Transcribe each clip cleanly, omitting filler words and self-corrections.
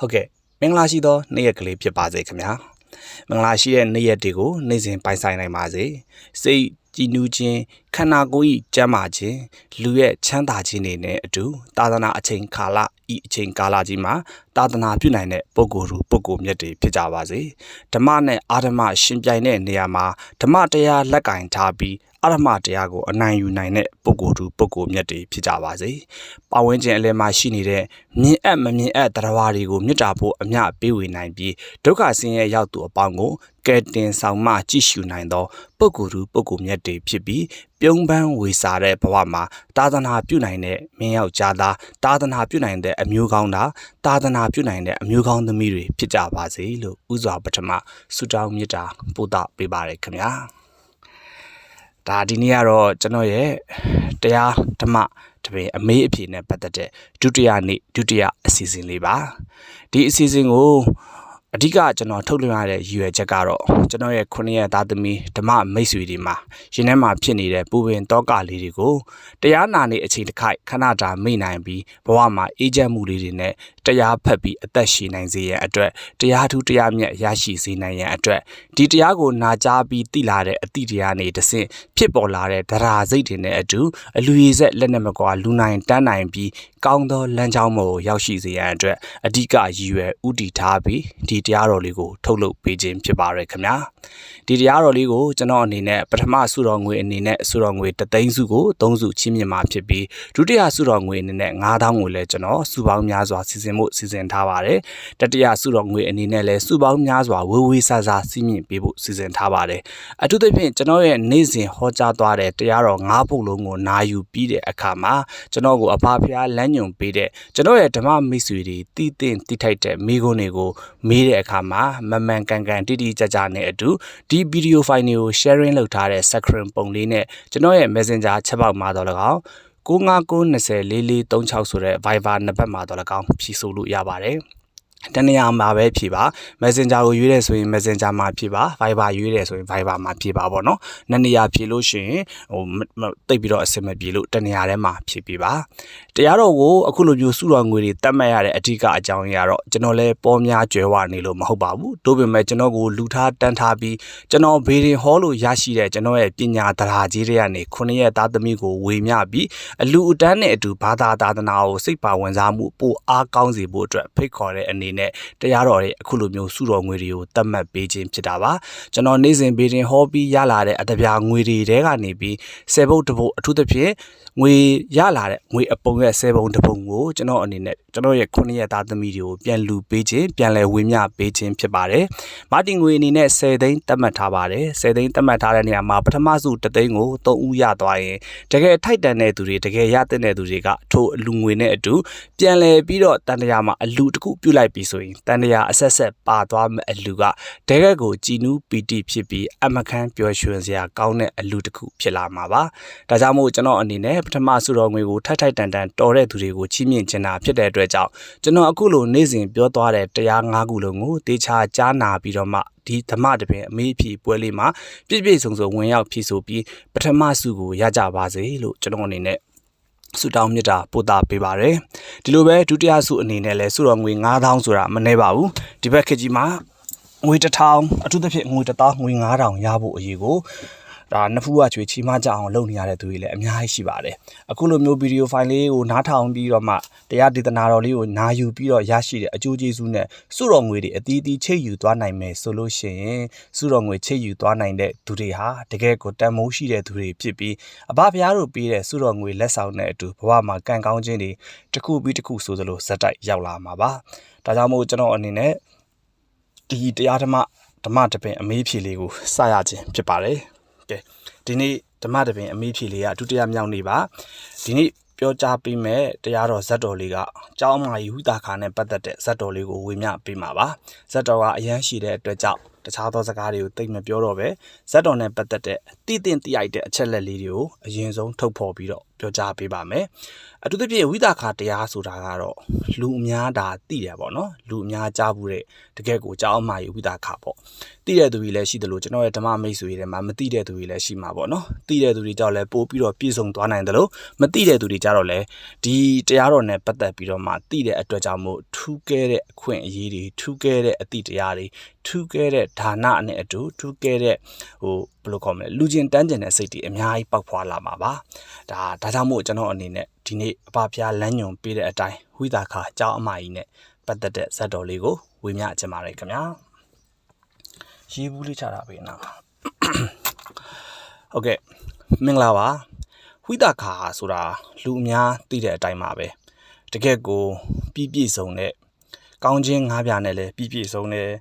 ဟုတ်ကဲ့မင်္ဂလာရှိသောနေ့ရက်ကလေးဖြစ်ပါစေခင်ဗျာမင်္ဂလာရှိတဲ့နေ့ရက်တွေကိုနေ့စဉ်ပိုင်ဆိုင်နိုင်ပါစေစိတ်ကြည်နူးခြင်းခန္ဓာကိုယ်ဤကျန်းမာခြင်းလူရဲ့ချမ်းသာခြင်းတွေနဲ့အတူသာသနာအချိန်ကာလဤအချိန်ကာလကြီးမှာသာသနာပြုနိုင်တဲ့ပုဂ္ဂိုလ်မြတ်တွေဖြစ်ကြပါစေဓမ္မနဲ့အာဓမ္မရှင်ပြိုင်တဲ့နေရာမှာဓမ္မတရားလက်ကင်ထားပြီးအာရမတရားကိုအနိုင်ယူနိုင်တဲ့ပုဂ္ဂိုလ်မြတ်တွေဖြစ်ကြပါစေ။ပတ်ဝန်းကျင်အလယ်မှာရှိနေတဲ့မြင်အပ်မမြင်အပ်တရားတွေကိုမြတ်တာဖို့အမျှပေးဝေနိုင်ပြီးဒုက္ခဆင်းရဲရောက်သူအပေါင်းကိုကယ်တင်ဆောင်မကြည့်ရှုနိုင်သောပုဂ္ဂိုလ်မြတ်တွေဖြစ်ပြီးပြုံးပန်းဝေစာတဲ့ဘဝမှာသာသနာပြုနိုင်တဲ့မင်းယောက်ျားသားသာသနာပြုနိုင်တဲ့အမျိုးကောင်းသားသာသနာပြုနိုင်တဲ့အမျိုးကောင်းသမီးတွေဖြစ်ကြပါစေလို့ဥစွာပထမဆုတောင်းမေတ္တာပို့သပေးပါရခင်ဗျာ။ဒါဒီနေ့ကတော့ကျွန်တော်ရဲ့တရားဓမ္မတပင်အမေးအဖြေနဲ့ပတ်သက်တဲ့ဒုတိယအစီအစဉ်လေးပါဒီအစီအစဉ်ကိုအဓိကကျွန်တော်ထုတ်လွှင့်ရတဲ့ရည်ရွယ်ချက်ကတော့ကျွန်တော်ရဲ့9ရက်သားသမီးဓမ္မမိတ်ဆွေတွေမှာရင်ထဲမှာဖြစ်နေတဲ့ပူပင်တောကလေးတွေကိုတရားနာနေအချိန်တစ်ခိုက်ခဏတာမိနိုင်ပြီးဘဝမှာအေးချမ်းမှုလေးတွေနဲ့တရားဖက်ပြီးအသက်ရှင်နိုင်စေရန်အတွက်တရားထူးတရားမြတ်ရရှိစေနိုင်ရန်အတွက်ဒီတရားကိုနာကြားပြီးသိလာတဲ့အသည့်တရားနေတစ်ဆင့်ဖြစ်ပေါ်လာတဲ့ဒရာစိတ်တွေနဲ့အတူအလူရည်ဆက်လက်နဲ့မကွာလူနိုင်တန်းနိုင်ပြီးကောင်းသောလမ်းကြောင်းပေါ်ရောက်ရှိစေရန်အတွက်အဓိကရည်ရွယ်ဥတည်ထားပြီးဒီတရားတော်လေးကိုထုတ်လုပ်ပေးခြင်းဖြစ်ပါရခင်ဗျာဒီတရားတော်လေးကိုကျွန်တော်အနေနဲ့ပထမဆုတော်ငွေအနေနဲ့ဆုတော်ငွေ3သိန်းစုကို3စုချင်းမြင့်မှာဖြစ်ပြီးဒုတိယဆုတော်ငွေအနေနဲ့9000ကိုလည်းကျွန်တော်စုပေါင်းများစွာစီစဉ်ထားပါတယ်တတိယဆုတော်ငွေအနေနဲ့လည်းစုပေါင်းများစွာဝေးဆာစီးမြင့်ပေးဖို့စီစဉ်ထားပါတယ်အထူးသဖြင့်ကျွန်တော်ရဲ့နေ့စဉ်ဟောကြားသွားတဲ့တရားတော်9ပုဒ်လုံးကိုနာယူပြီးတဲ့အခါမှာကျွန်တော်ကိုအဖဖျားလမ်းညွှန်ပေးတဲ့ကျွန်တော်ရဲ့ဓမ္မမိတ်ဆွေတွေတီးတင်တိထိုက်တဲ့မိဂုံးတွေကိုမေးတဲ့အခါမှာမမှန်ကန်တိတိကျကျနဲ့အတူဒီဗီဒီယိုဖိုင်တွေကို sharing လုပ်ထားတဲ့ screen ပုံလေးနဲ့ကျွန်တော်ရဲ့ Messenger ချက်ပေါက်မှာတော့၎င်း959204436ဆိုတဲ့ Viber နံပါတ်မှာတော့၎င်းဖြည့်ဆို့လို့ရပါတယ်တနေရာမှာပဲဖြည့်ပါ Messenger ကိုရွေးတယ်ဆိုရင် Messenger မှာဖြည့်ပါ Viber ရွေးတယ်ဆိုရင် Viber မှာဖြည့်ပါပေါ့နော်နှစ်နေရာဖြည့်လို့ရှိရင်တိတ်ပြီးတော့အဆင်မပြေလို့တနေရာထဲမှာဖြည့်ပေးပါတရားတော်ကိုအခုလိုမျိုးစုတော်ငွေတွေတတ်မှတ်ရတဲ့အဓိကအကြောင်းရတော့ကျွန်တော်လည်းပေါ်များကြွယ်ဝနေလို့မဟုတ်ပါဘူးတို့ပေမဲ့ကျွန်တော်ကိုလူထားတန်းထားပြီးကျွန်တော်ဘေးရင်ဟောလို့ရရှိတဲ့ကျွန်တော်ရဲ့ပညာတရားကြီးတွေကနေ9ရက်သားသမီးကိုဝေမျှပြီးအလူအတန်းနဲ့အတူဘာသာသာသနာကိုစိတ်ပါဝင်စားမှုပိုအားကောင်းစေဖို့အတွက်ဖိတ်ခေါ်တဲ့အနေနဲ့တရားတော်တွေအခုလိုမျိုးစုတော်ငွေတွေကိုတတ်မှတ်ပေးခြင်းဖြစ်တာပါကျွန်တော်နေ့စဉ်ဘေးရင်ဟောပြီးရလာတဲ့အတပြာငွေတွေတဲကနေပြီး10ဘုတ်တစ်ဘုတ်အထူးသဖြင့်ငွေရလာတဲ့ငွေအပုံရဲ့10ဘုံတစ်ပုံကိုကျွန်တော်အနေနဲ့ကျွန်တော်ရဲ့9ရက်သားသမီးတွေကိုပြန်လူပေးခြင်းပြန်လဲဝေမျှပေးခြင်းဖြစ်ပါတယ်မာတင်ငွေအနေနဲ့10သိန်းသတ်မှတ်ထားပါတယ်10သိန်းသတ်မှတ်ထားတဲ့နေရာမှာပထမစု3သိန်းကို3ဦးရသွားရင်တကယ်ထိုက်တန်တဲ့သူတွေတကယ်ရတဲ့သူတွေကထိုအလူငွေနဲ့အတူပြန်လဲပြီးတော့တန်တရားမှာအလူတစ်ခုပြုတ်လိုက်ပြီးဆိုရင်တန်တရားအဆက်ပါသွားမဲ့အလူကတကယ်ကိုကြည်နူးပီတိဖြစ်ပြီးအမခန်းပျော်ရွှင်စရာကောင်းတဲ့အလူတစ်ခုဖြစ်လာမှာပါဒါကြောင့်မို့ကျွန်တော်အနေနဲ့ပထမဆုတော်ငွေကိုထိုက်တန်တော်တဲ့သူတွေကိုချီးမြှင့်ခြင်းတာဖြစ်တဲ့အတွက်ကြောင့်ကျွန်တော်အခုလိုနေ့စဉ်ပြောသွားတဲ့တရား9ခုလုံးကိုတေချာကြားနာပြီးတော့မှဒီဓမ္မတပင်အမေးဖြေပွဲလေးမှာပြည့်စုံဝင်ရောက်ဖြေဆိုပြီးပထမဆုကိုရကြပါစေလို့ကျွန်တော်အနေနဲ့ဆုတောင်းမြတ်တာပို့တာပေးပါတယ်ဒီလိုပဲဒုတိယဆုအနေနဲ့လဲဆုတော်ငွေ9000ဆိုတာမနှဲပါဘူးဒီဘက်ခေတ်ကြီးမှာငွေ1000အထူးသဖြင့်ငွေ1000ငွေ9000ရဖို့အရေးကိုဒါနှစ်ဖူးကချွေချီမကြအောင်လုပ်နေရတဲ့သူတွေလည်းအများကြီးရှိပါတယ်အခုလိုမျိုးဗီဒီယိုဖိုင်လေးကိုနားထောင်ပြီးတော့မှတရားဒေသနာတော်လေးကိုနားယူပြီးတော့ရရှိတဲ့အကျိုးကျေးဇူးနဲ့စုတော်ငွေတွေအသီးသီးချိတ်ယူသွားနိုင်မယ်ဆိုလို့ရှိရင်စုတော်ငွေချိတ်ယူသွားနိုင်တဲ့သူတွေဟာတကယ်ကိုတန်မိုးရှိတဲ့သူတွေဖြစ်ပြီးအဘဘုရားတို့ပေးတဲ့စုတော်ငွေလက်ဆောင်နဲ့အတူဘဝမှာကံကောင်းခြင်းတွေတစ်ခုပြီးတစ်ခုဆိုသလိုဇက်တိုက်ရောက်လာမှာပါဒါကြောင့်မို့ကျွန်တော်အနေနဲ့ဒီတရားဓမ္မတပင်အမေးဖြေလေးကိုစရခြင်းဖြစ်ပါတယ်ဒီနေ့ဓမ္မတပင်အမေးဖြေလေးကဒုတိယမြောက်နေ့ပါဒီနေ့ပြောကြားပေးမဲ့တရားတော်ဇတ်တော်လေးကကျောင်းမာယူတာခါနဲ့ပတ်သက်တဲ့ဇတ်တော်လေးကိုဝေမျှပေးမှာပါဇတ်တော်ကအရန်ရှိတဲ့အတွက်ကြောင့် တခြားသောစကားတွေကိုသိမပြောတော့ပဲဇက်တော်နဲ့ပတ်သက်တဲ့တည်တင်တိရိုက်တဲ့အချက်လက်လေးတွေကိုအရင်ဆုံးထုတ်ဖော်ပြီးတော့ပြောကြားပေးပါမယ်အထူးသဖြင့်ဝိသခာတရားဆိုတာကတော့လူအများဒါသိတယ်ပေါ့နော်လူအများကြားဘူးတဲ့တကယ်ကိုကြောင်းအမှားကြီးဝိသခာပေါ့သိတဲ့သူတွေလည်းရှိတယ်လို့ကျွန်တော်ရဲ့ဓမ္မမိတ်ဆွေတွေမှာမသိတဲ့သူတွေလည်းရှိမှာပေါ့နော်သိတဲ့သူတွေကြောင့်လည်းပို့ပြီးတော့ပြည့်စုံသွားနိုင်တယ်လို့မသိတဲ့သူတွေကြတော့လည်းဒီတရားတော်နဲ့ပတ်သက်ပြီးတော့မှသိတဲ့အတွက်ကြောင့်မို့ထူးကဲတဲ့အခွင့်အရေးတွေထူးကဲတဲ့အသည့်တရားတွေထူးကဲတဲ့ဒါနနဲ့အတူထူးကဲတဲ့ဘယ်လိုခေါ်မလဲလူချင်းတန်းကျင်တဲ့စိတ်တွေအများကြီးပေါက်ဖွာလာမှာပါဒါကြောင့်မို့ကျွန်တော်အနေနဲ့ဒီနေ့အပဖျားလမ်းညွန်ပေးတဲ့အတိုင်းဝိသခာအကြောင်းအမှားကြီးနဲ့ပတ်သက်တဲ့ဇတ်တော်လေးကိုဝေမျှချင်ပါတယ်ခင်ဗျာရေးဘူးလေးချတာပဲနော်ဟုတ်ကဲ့မင်္ဂလာပါဝိသခာဆိုတာလူအများသိတဲ့အတိုင်းပါပဲတကယ်ကိုပြည့်စုံတဲ့ကောင်းခြင်း၅ပြားနဲ့လည်းပြည့်စုံတဲ့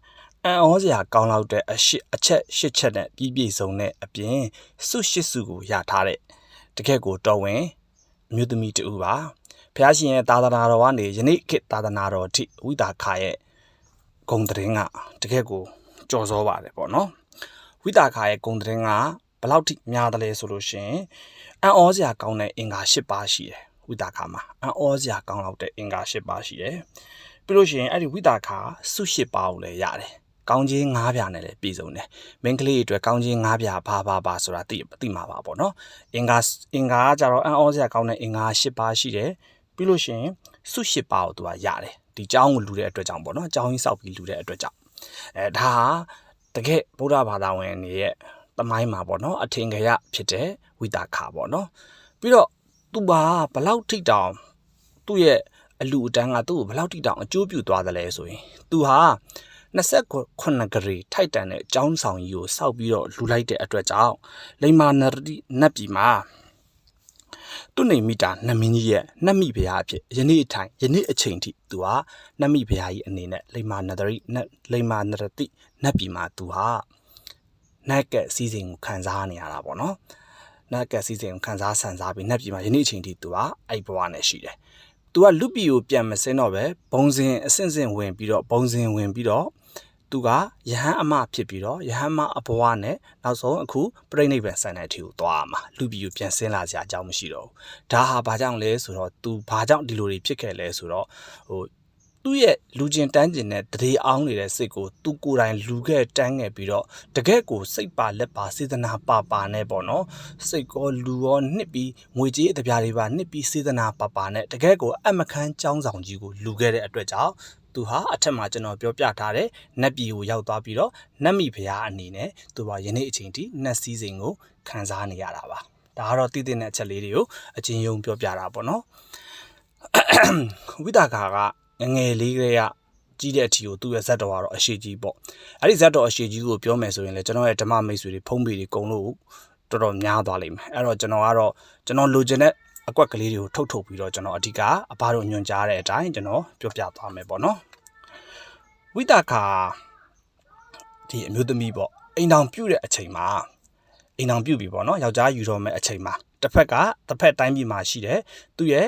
အံ့ဩစရာကောင်းလောက်တဲ့အချက်၈ချက်နဲ့ပြည့်စုံတဲ့အပြင်စု၈စုကိုရထားတဲ့တကယ်ကိုတော်ဝင်အမျိုးသမီးတူပါဖျားရှင်ရဲ့သာသနာတော်ကနေယနေ့ခေတ်သာသနာတော်အထိဝိသခာရဲ့ဂုံသတင်းကတကယ်ကိုကြော်စောပါတယ်ပေါ့နော်ဝိသခာရဲ့ဂုံသတင်းကဘယ်လောက်ထိများတယ်လဲဆိုလို့ရှိရင်အံ့ဩစရာကောင်းတဲ့အင်္ဂါ၈ပါးရှိတယ်ဝိသခာမှာအံ့ဩစရာကောင်းလောက်တဲ့အင်္ဂါ၈ပါးရှိတယ်ပြီးလို့ရှိရင်အဲ့ဒီဝိသခာစု၈ပါးကိုလည်းရတယ်ကောင်းခြင်း၅ပြားနဲ့လည်းပြည့်စုံတယ်မင်းကလေးအတွက်ကောင်းခြင်း၅ပြားဘာဆိုတာသိမှာပါပေါ့နော်အင်္ဂါကကြတော့အံ့ဩစရာကောင်းတဲ့အင်္ဂါ၈ပါးရှိတယ်ပြီးလို့ရှိရင်စု၈ပါးကိုသူကရတယ်ဒီเจ้าကိုလူတဲ့အတွက်ကြောင့်ပေါ့နော်เจ้าကြီးစောက်ပြီးလူတဲ့အတွက်ကြောင့်ဒါတကယ်ဗုဒ္ဓဘာသာဝင်တွေရဲ့သမိုင်းမှာပေါ့နော်အထင်ကြီးဖြစ်တဲ့ဝိသခာပေါ့နော်ပြီးတော့သူပါဘလောက်ထိတောင်သူ့ရဲ့အလူအတန်းကသူ့ကိုဘလောက်ထိတောင်အကျိုးပြုသွားသလဲဆိုရင်သူဟာ29ဂရီထိုက်တန်တဲ့အကြောင်းဆောင်ကြီးကိုစောက်ပြီးတော့လူလိုက်တဲ့အတွက်ကြောင့်လိမ္မာနရပြည်မှာသူနေမိတာနမင်းကြီးရဲ့နတ်မိဘုရားအဖြစ်ယနေ့အချိန်ထိသူဟာနတ်မိဘုရားကြီးအနေနဲ့လိမ္မာနရတိနတ်ပြည်မှာသူဟာနတ်ကက်စီစဉ်ကိုခံစားနေရတာပေါ့နော်နတ်ကက်စီစဉ်ကိုခံစားဆန်စားပြီးနတ်ပြည်မှာယနေ့အချိန်ထိသူဟာအဲ့ဘဝနဲ့ရှိတယ်သူကလူပြည်ကိုပြန်မစင်းတော့ပဲဘုံစင်အဆင့်ဆင့်ဝင်ပြီးတော့သူကယဟန်အမဖြစ်ပြီးတော့ယဟန်မအဘဝနဲ့နောက်ဆုံးအခုပြိဋိဘံဆန်တဲ့အထိကိုသွားမှာလူပြည်ကိုပြန်ဆင်းလာစရာအကြောင်းမရှိတော့ဘူးဒါဟာဘာကြောင့်လဲဆိုတော့သူဘာကြောင့်ဒီလိုတွေဖြစ်ခဲ့လဲဆိုတော့သူ့ရဲ့လူချင်းတန်းကျင်တဲ့တရေအောင်နေတဲ့စိတ်ကိုသူကိုယ်တိုင်လူခဲ့တန်းခဲ့ပြီးတော့တကယ့်ကိုစိတ်ပါလက်ပါစေတနာပါနဲ့ပေါ့နော်စိတ်ကောလူရောနှစ်ပြီးငွေကြေးအတပြားတွေပါနှစ်ပြီးစေတနာပါနဲ့တကယ့်ကိုအမခန်းចောင်းဆောင်ကြီးကိုလူခဲ့တဲ့အတွက်ကြောင့်သူဟာအထက်မှာကျွန်တော်ပြောပြထားတဲ့နတ်ပြည်ကိုရောက်သွားပြီးတော့နတ်မိဖုရားအနေနဲ့သူကယနေ့အချိန်ထိနတ်စည်းစိမ်ကိုခံစားနေရတာပါဒါကတော့တည်တဲ့အချက်လေးတွေကိုအချင်းယုံပြောပြတာပေါ့နော်ဝိသခာကငယ်လေးကလေးကကြီးတဲ့အထီကိုသူ့ရဲ့ဇက်တော်ကတော့အရှိကြီးပေါ့အဲ့ဒီဇက်တော်အရှိကြီးကိုပြောမယ်ဆိုရင်လည်းကျွန်တော်ရဲ့ဓမ္မမိတ်ဆွေတွေဖုံးပေတွေအကုန်လို့တော်တော်များသွားလိမ့်မယ်အဲ့တော့ကျွန်တော်လိုချင်တဲ့အကွက်ကလေးတွေကိုထုတ်ပြီးတော့ကျွန်တော်အဓိကအဘတို့ညွှန်ကြားတဲ့အတိုင်းကျွန်တော်ပြောပြသွားမယ်ပေါ့နော်ဝိသခာဒီအမျိုးသမီးပေါ့အိမ်တောင်ပြုတ်တဲ့အချိန်မှာအိမ်တောင်ပြုတ်ပြီပေါ့နော်ယောက်ျားယူတော့မဲ့အချိန်မှာတစ်ဖက်တိုင်းပြည်မှာရှိတဲ့သူ့ရဲ့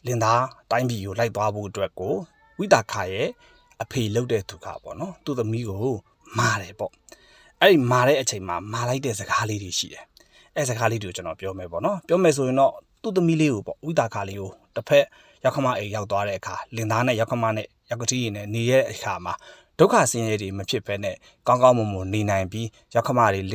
လင်သားတိုင်းပြည်ကိုလိုက်သွားဖို့အတွက်ကိုဝိသခာရဲ့အဖေလှုပ်တဲ့သူကပေါ့နော်သူ့သမီးကိုမာတယ်ပေါ့အဲ့ဒီမာတဲ့အချိန်မှာမာလိုက်တဲ့စကားလေးတွေရှိတယ်အဲ့စကားလေးတွေကိုကျွန်တော်ပြောမယ်ပေါ့နော်ပြောမယ်ဆိုရင်တော့သူ့သမီးလေးကိုပေါ့ဝိသခာလေးကိုတစ်ဖက်ရောက်ခမအိမ်ရောက်သွားတဲ့အခါလင်သားနဲ့ရောက်ခမနဲ့ရောက်ကတိရည်နဲ့နေရတဲ့အခါမှာဒုက္ခဆင်းရဲတွေမဖြစ်ဘဲနဲ့ကောင်းကောင်းမွန်မွန်နေနိုင်ပြီးရောက်ခမတွေလ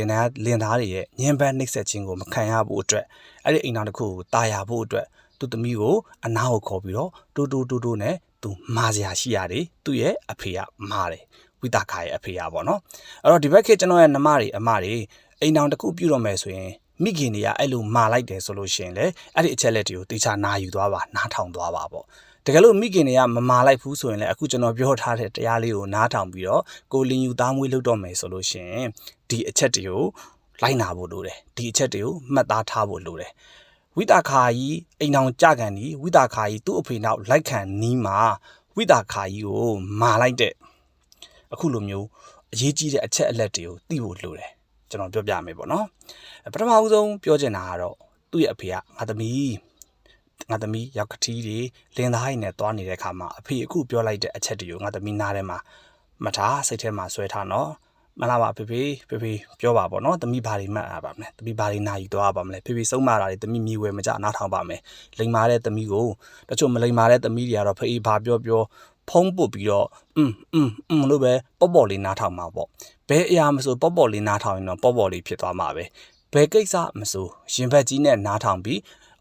င်သားတွေရဲ့ညှဉ်းပန်းနှိပ်စက်ခြင်းကိုမခံရဖို့အတွက်အဲ့ဒီအိမ်တော်တစ်ခုကိုတာယာဖို့အတွက်သူ့သမီးကိုအနားကိုခေါ်ပြီးတော့တိုးနဲ့သူမာစရာရှိရတယ်သူ့ရဲ့အဖေကမာတယ်ဝိသခာရဲ့အဖေကပေါ့နော်အဲ့တော့ဒီဘက်ခေတ်ကျွန်တော်ရဲ့နှမတွေအမတွေအိမ်တော်တစ်ခုပြုတ်တော့မယ်ဆိုရင်မိခင်တွေကအဲ့လိုမာလိုက်တယ်ဆိုလို့ရှိရင်လေအဲ့ဒီအချက်လက်တွေကိုတေချာနာယူသွားပါနားထောင်သွားပါပေါ့တကယ်လို့မိခင်တွေကမမာလိုက်ဘူးဆိုရင်လည်းအခုကျွန်တော်ပြောထားတဲ့တရားလေးကိုနားထောင်ပြီးတော့ကိုလင်ယူသားမွေးလုပ်တော့မယ်ဆိုလို့ရှိရင်ဒီအချက်တွေကိုလိုက်နာဖို့လိုတယ်ဒီအချက်တွေကိုမှတ်သားထားဖို့လိုတယ်ဝိသခာကြီးအိမ်အောင်ကြကန်ဒီဝိသခာကြီးသူ့အဖေနောက်လိုက်ခံနီးမှာဝိသခာကြီးကိုမာလိုက်တဲ့အခုလိုမျိုးအရေးကြီးတဲ့အချက်အလက်တွေကိုသိဖို့လိုတယ်ကျွန်တော်ပြောပြမယ်ပေါ့နော်ပထမဦးဆုံးပြောချင်တာကတော့သူ့ရဲ့အဖေကငါသမီးရောက်ကတိတွေလင်းသားရည်နဲ့တွားနေတဲ့အခါမှာအဖေအခုပြောလိုက်တဲ့အချက်တွေကိုငါသမီးနားထဲမှာမထားစိတ်ထဲမှာဆွဲထားနော် မလားပါဖေပြောပါပေါ့နော်သမီးဘာတွေမှတ်အားပါမလဲသမီးဘာတွေနာယူသွားပါမလဲဖေဆုံးမတာတွေသမီးမြည်ဝဲမကြနားထောင်ပါမယ်လိမ်မာတဲ့သမီးကိုတချို့မလိမ်မာတဲ့သမီးတွေကတော့ဖေဘာပြောဖုံးပုတ်ပြီးတော့လို့ပဲပေါ့လေးနားထောင်မှာပေါ့ဘယ်အရာမဆိုပေါ့လေးနားထောင်ရင်တော့ပေါ့လေးဖြစ်သွားမှာပဲဘယ်ကိစ္စမဆိုရင်ဘက်ကြီးနဲ့နားထောင်ပြီး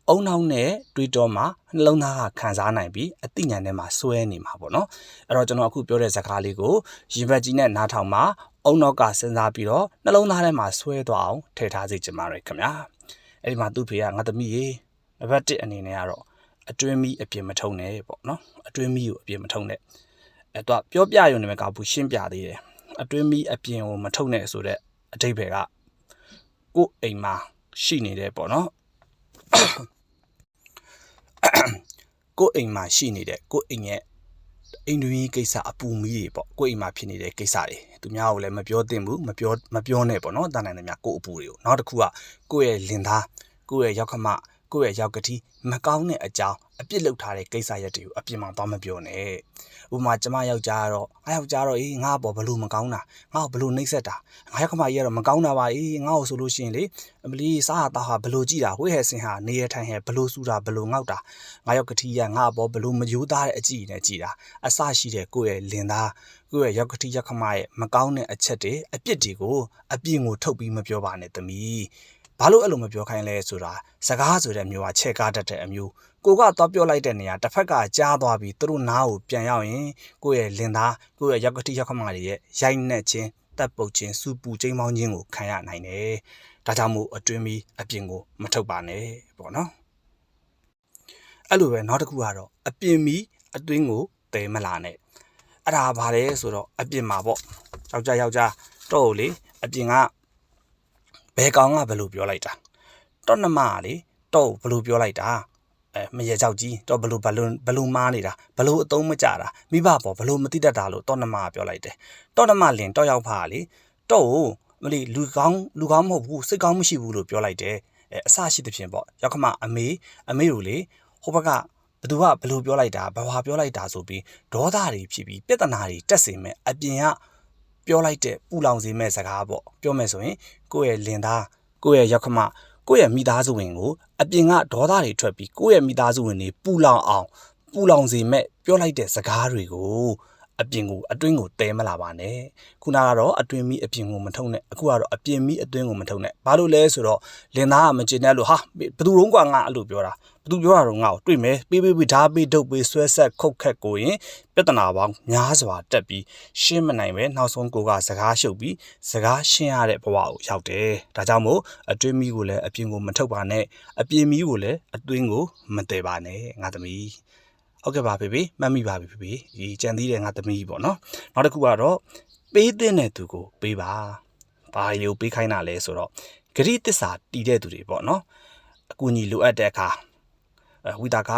အုံနောက်နဲ့တွေးတော့မှနှလုံးသားကခံစားနိုင်ပြီးအသိဉာဏ်ထဲမှာစွဲနေမှာပေါ့နော်အဲ့တော့ကျွန်တော်အခုပြောတဲ့ဇာတ်ကားလေးကိုရင်ဘက်ကြီးနဲ့နားထောင်မှအုံနောက်ကစဉ်းစားပြီးတော့နှလုံးသားထဲမှာဆွဲသွားအောင်ထည့်ထားစေချင်ပါတယ်ခင်ဗျာအဲ့ဒီမှာသူ့ဖေကငါသမီးရေနံပါတ်1အနေနဲ့ကတော့အတွင်းမီးအပြင်မထုံနဲ့ပေါ့နော်အတွင်းမီးကိုအပြင်မထုံနဲ့အဲ့တော့ပြောပြရုံနဲ့မကဘူးရှင်းပြသေးတယ်အတွင်းမီးအပြင်ကိုမထုံနဲ့ဆိုတဲ့အဓိပ္ပာယ်ကကိုယ်အိမ်မှာရှိနေတဲ့ပေါ့နော်ကိုယ်အိမ်မှာရှိနေတဲ့ကိုယ်အိမ်ရဲ့အိမ်တွင်းကိစ္စအပူမီးတွေပေါ့ကိုယ့်အိမ်မှာဖြစ်နေတဲ့ကိစ္စတွေသူများကိုလည်းမပြောသင့်ဘူးမပြောနဲ့ပေါ့နော်တန်နိုင်တယ်များကိုယ့်အပူတွေကိုနောက်တစ်ခုကကိုယ့်ရဲ့လင်သားကိုယ့်ရဲ့ရောက်ခမကိုယ့်ရဲ့ရောက်ကတိမကောင်းတဲ့အကြောင်းအပြစ်လုပ်ထားတဲ့ကိစ္စရက်တွေကိုအပြင်မှာသွားမပြောနဲ့ဥပမာကျမယောက်ျားကတော့ငါယောက်ျားတော့ငါ့ဘောဘလို့မကောင်းတာငါ့ကိုဘလို့နှိပ်စက်တာငါရောက်ခမကြီးကတော့မကောင်းတာပါငါ့ကိုဆိုလို့ရှိရင်လေအမလီစားတာဟာဘလို့ကြည့်တာဝိဟဲစင်ဟာနေရထိုင်ဟဲဘလို့စူတာဘလို့ငေါက်တာငါရောက်ကတိရငါ့ဘောဘလို့မယိုးသားတဲ့အကြည့်နဲ့ကြည်တာအဆရှိတဲ့ကိုယ့်ရဲ့လင်သားကိုယ့်ရဲ့ရောက်ကတိရောက်ခမရဲ့မကောင်းတဲ့အချက်တွေအပြစ်တွေကိုအပြင်ကိုထုတ်ပြီးမပြောပါနဲ့သမီးဘာလို့အဲ့လိုမပြောခိုင်းလဲဆိုတာစကားဆိုတဲ့မျိုးကချဲကားတတ်တဲ့အမျိုးကိုကတော့ပြောလိုက်တဲ့နေရာတစ်ဖက်ကကြားသွားပြီးသူတို့နားကိုပြန်ရောက်ရင်ကိုယ့်ရဲ့လင်သားကိုယ့်ရဲ့ရောက်ကတိရောက်ခမတွေရဲ့ရိုက်နှက်ခြင်းတပ်ပုတ်ခြင်းစူပူချိန်ပေါင်းခြင်းကိုခံရနိုင်တယ်ဒါကြောင့်မို့အတွင်းပြီးအပြင်ကိုမထုတ်ပါနဲ့ပေါ့နော်အဲ့လိုပဲနောက်တစ်ခုကတော့အပြင်ပြီးအတွင်းကိုတဲမလာနဲ့အဲ့ဒါဘာလဲဆိုတော့အပြင်မှာပေါ့ယောက်ျားတော့လေအပြင်ကဘယ်ကောင်ကဘယ်လိုပြောလိုက်တာတော့နှမလေတော့ဘယ်လိုပြောလိုက်တာမရေကြောက်ကြီးတော့ဘလို့မားနေတာဘလို့အသုံးမကြတာမိဘပေါ့ဘလို့မတိတတ်တာလို့တော့နှမကပြောလိုက်တယ်တော့နှမလင်တော့ရောက်ဖာလေတော့မလီလူကောင်းမဟုတ်ဘူးစိတ်ကောင်းမရှိဘူးလို့ပြောလိုက်တယ်အဆရှိသဖြင့်ပေါ့ရောက်ခမအမေကိုလေဟိုဘက်ကဘသူကဘလို့ပြောလိုက်တာဘာပြောလိုက်တာဆိုပြီးဒေါသတွေဖြစ်ပြီးပြဿနာတွေတက်စေမဲ့အပြင်ကပြောလိုက်တဲ့ပူလောင်စေမဲ့စကားပေါ့ပြောမယ်ဆိုရင်ကိုယ့်ရဲ့လင်သားကိုယ့်ရဲ့ရောက်ခမကိုယ့်ရဲ့မိသားစုဝင်ကိုအပြင်ကဒေါသတွေထွက်ပြီးကိုယ့်ရဲ့မိသားစုဝင်တွေပူလောင်စေမဲ့ပြောလိုက်တဲ့စကားတွေကိုအပြင်ကိုအတွင်းကိုတဲမလာပါနဲ့ခုနကတော့အတွင်းမီအပြင်ကိုမထုံနဲ့အခုကတော့အပြင်မီအတွင်းကိုမထုံနဲ့ဘာလို့လဲဆိုတော့လင်သားကမကျင်တဲ့လို့ဟာဘသူတုံးကငါအဲ့လိုပြောတာဘသူပြောတာတော့ငါ့ကိုတွေ့မယ်ပေးဓာပေးဒုတ်ပေးဆွဲဆက်ခုတ်ခက်ကိုရင်ပြဿနာပေါင်းများစွာတက်ပြီးရှင်းမနိုင်ပဲနောက်ဆုံးကိုကစကားရှုပ်ပြီးစကားရှင်းရတဲ့ဘဝကိုရောက်တယ်ဒါကြောင့်မို့အတွင်းမီကိုလည်းအပြင်ကိုမထုတ်ပါနဲ့အပြင်မီကိုလည်းအတွင်းကိုမတဲပါနဲ့ငါသမီးဟုတ်ကဲ့ပါဖေမှတ်မိပါပြီဖေဒီကြံသေးတယ်ငါသမီးပေါ့နော်နောက်တစ်ခုကတော့ပေးတဲ့သူကိုပေးပါဘာယူပေးခိုင်းတာလဲဆိုတော့ဂရိတစ္ဆာတည်တဲ့သူတွေပေါ့နော်အကူအညီလိုအပ်တဲ့အခါဝိတာက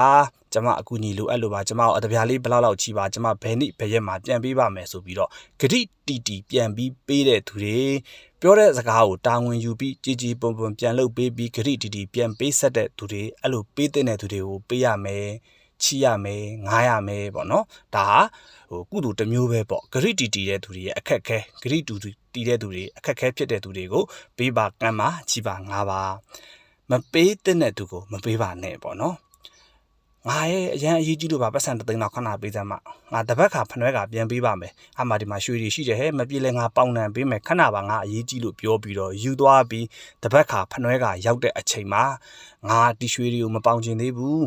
ကျမအကူအညီလိုအပ်လို့ပါကျမအတပြားလေးဘလောက်ချီပါကျမဘယ်နေ့ဘယ်ရက်မှာပြန်ပေးပါမယ်ဆိုပြီးတော့ဂရိတီပြန်ပြီးပေးတဲ့သူတွေပြောတဲ့စကားကိုတာဝန်ယူပြီးကြီးပွန်ပြန်လုပ်ပေးပြီးဂရိတီပြန်ပေးဆက်တဲ့သူတွေအဲ့လိုပေးတဲ့သူတွေကိုပေးရမယ်ချီရမယ်ငားရမယ်ပေါ့နော်ဒါဟာကုသိုလ်တစ်မျိုးပဲပေါ့ဂရိတီတဲ့သူတွေရဲ့အခက်ခဲဂရိတီတဲ့သူတွေအခက်ခဲဖြစ်တဲ့သူတွေကိုပေးပါကမ်းပါချီပါငားပါမပေးတဲ့သူကိုမပေးပါနဲ့ပေါ့နော်ငါရဲ့အရန်အရေးကြီးလို့ပါပတ်စံ3သိန်းလောက်ခဏပေးစမ်းမငါတပတ်ခါဖနွဲကပြန်ပေးပါမယ်အမှဒီမှာရွှေတွေရှိတယ်ဟဲ့မပြေလဲငါပေါင်နံပေးမယ်ခဏပါငါအရေးကြီးလို့ပြောပြီးတော့ယူသွားပြီးတပတ်ခါဖနွဲကရောက်တဲ့အချိန်မှာငါဒီရွှေတွေကိုမပေါင်ချင်သေးဘူး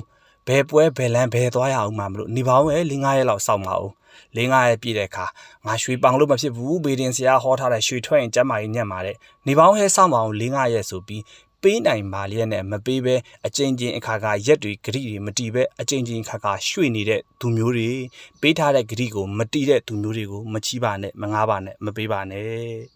ဘယ်ပွဲဘယ်လမ်းဘယ်သွားရအောင်မှမလို့နေပါဦးရဲ့4-5ရက်လောက်စောင့်ပါဦး4-5ရက်ပြည့်တဲ့အခါငါရွှေပေါင်လို့မဖြစ်ဘူးဘေဒင်ဆရာဟောထားတဲ့ရွှေထွက်ရင်ကျမ်းမာရေးညက်มาတဲ့နေပါဦးဟဲစောင့်ပါဦး4-5ရက်ဆိုပြီးပေးနိုင်ပါလျက်နဲ့မပေးဘဲအကျဉ်းချင်းအခါကရက်တွေဂရိတွေမတီးပဲအကျဉ်းချင်းအခါကရွှေ့နေတဲ့သူမျိုးတွေပေးထားတဲ့ဂရိကိုမတီးတဲ့သူမျိုးတွေကိုမချီးပါနဲ့မငားပါနဲ့မပေးပါနဲ့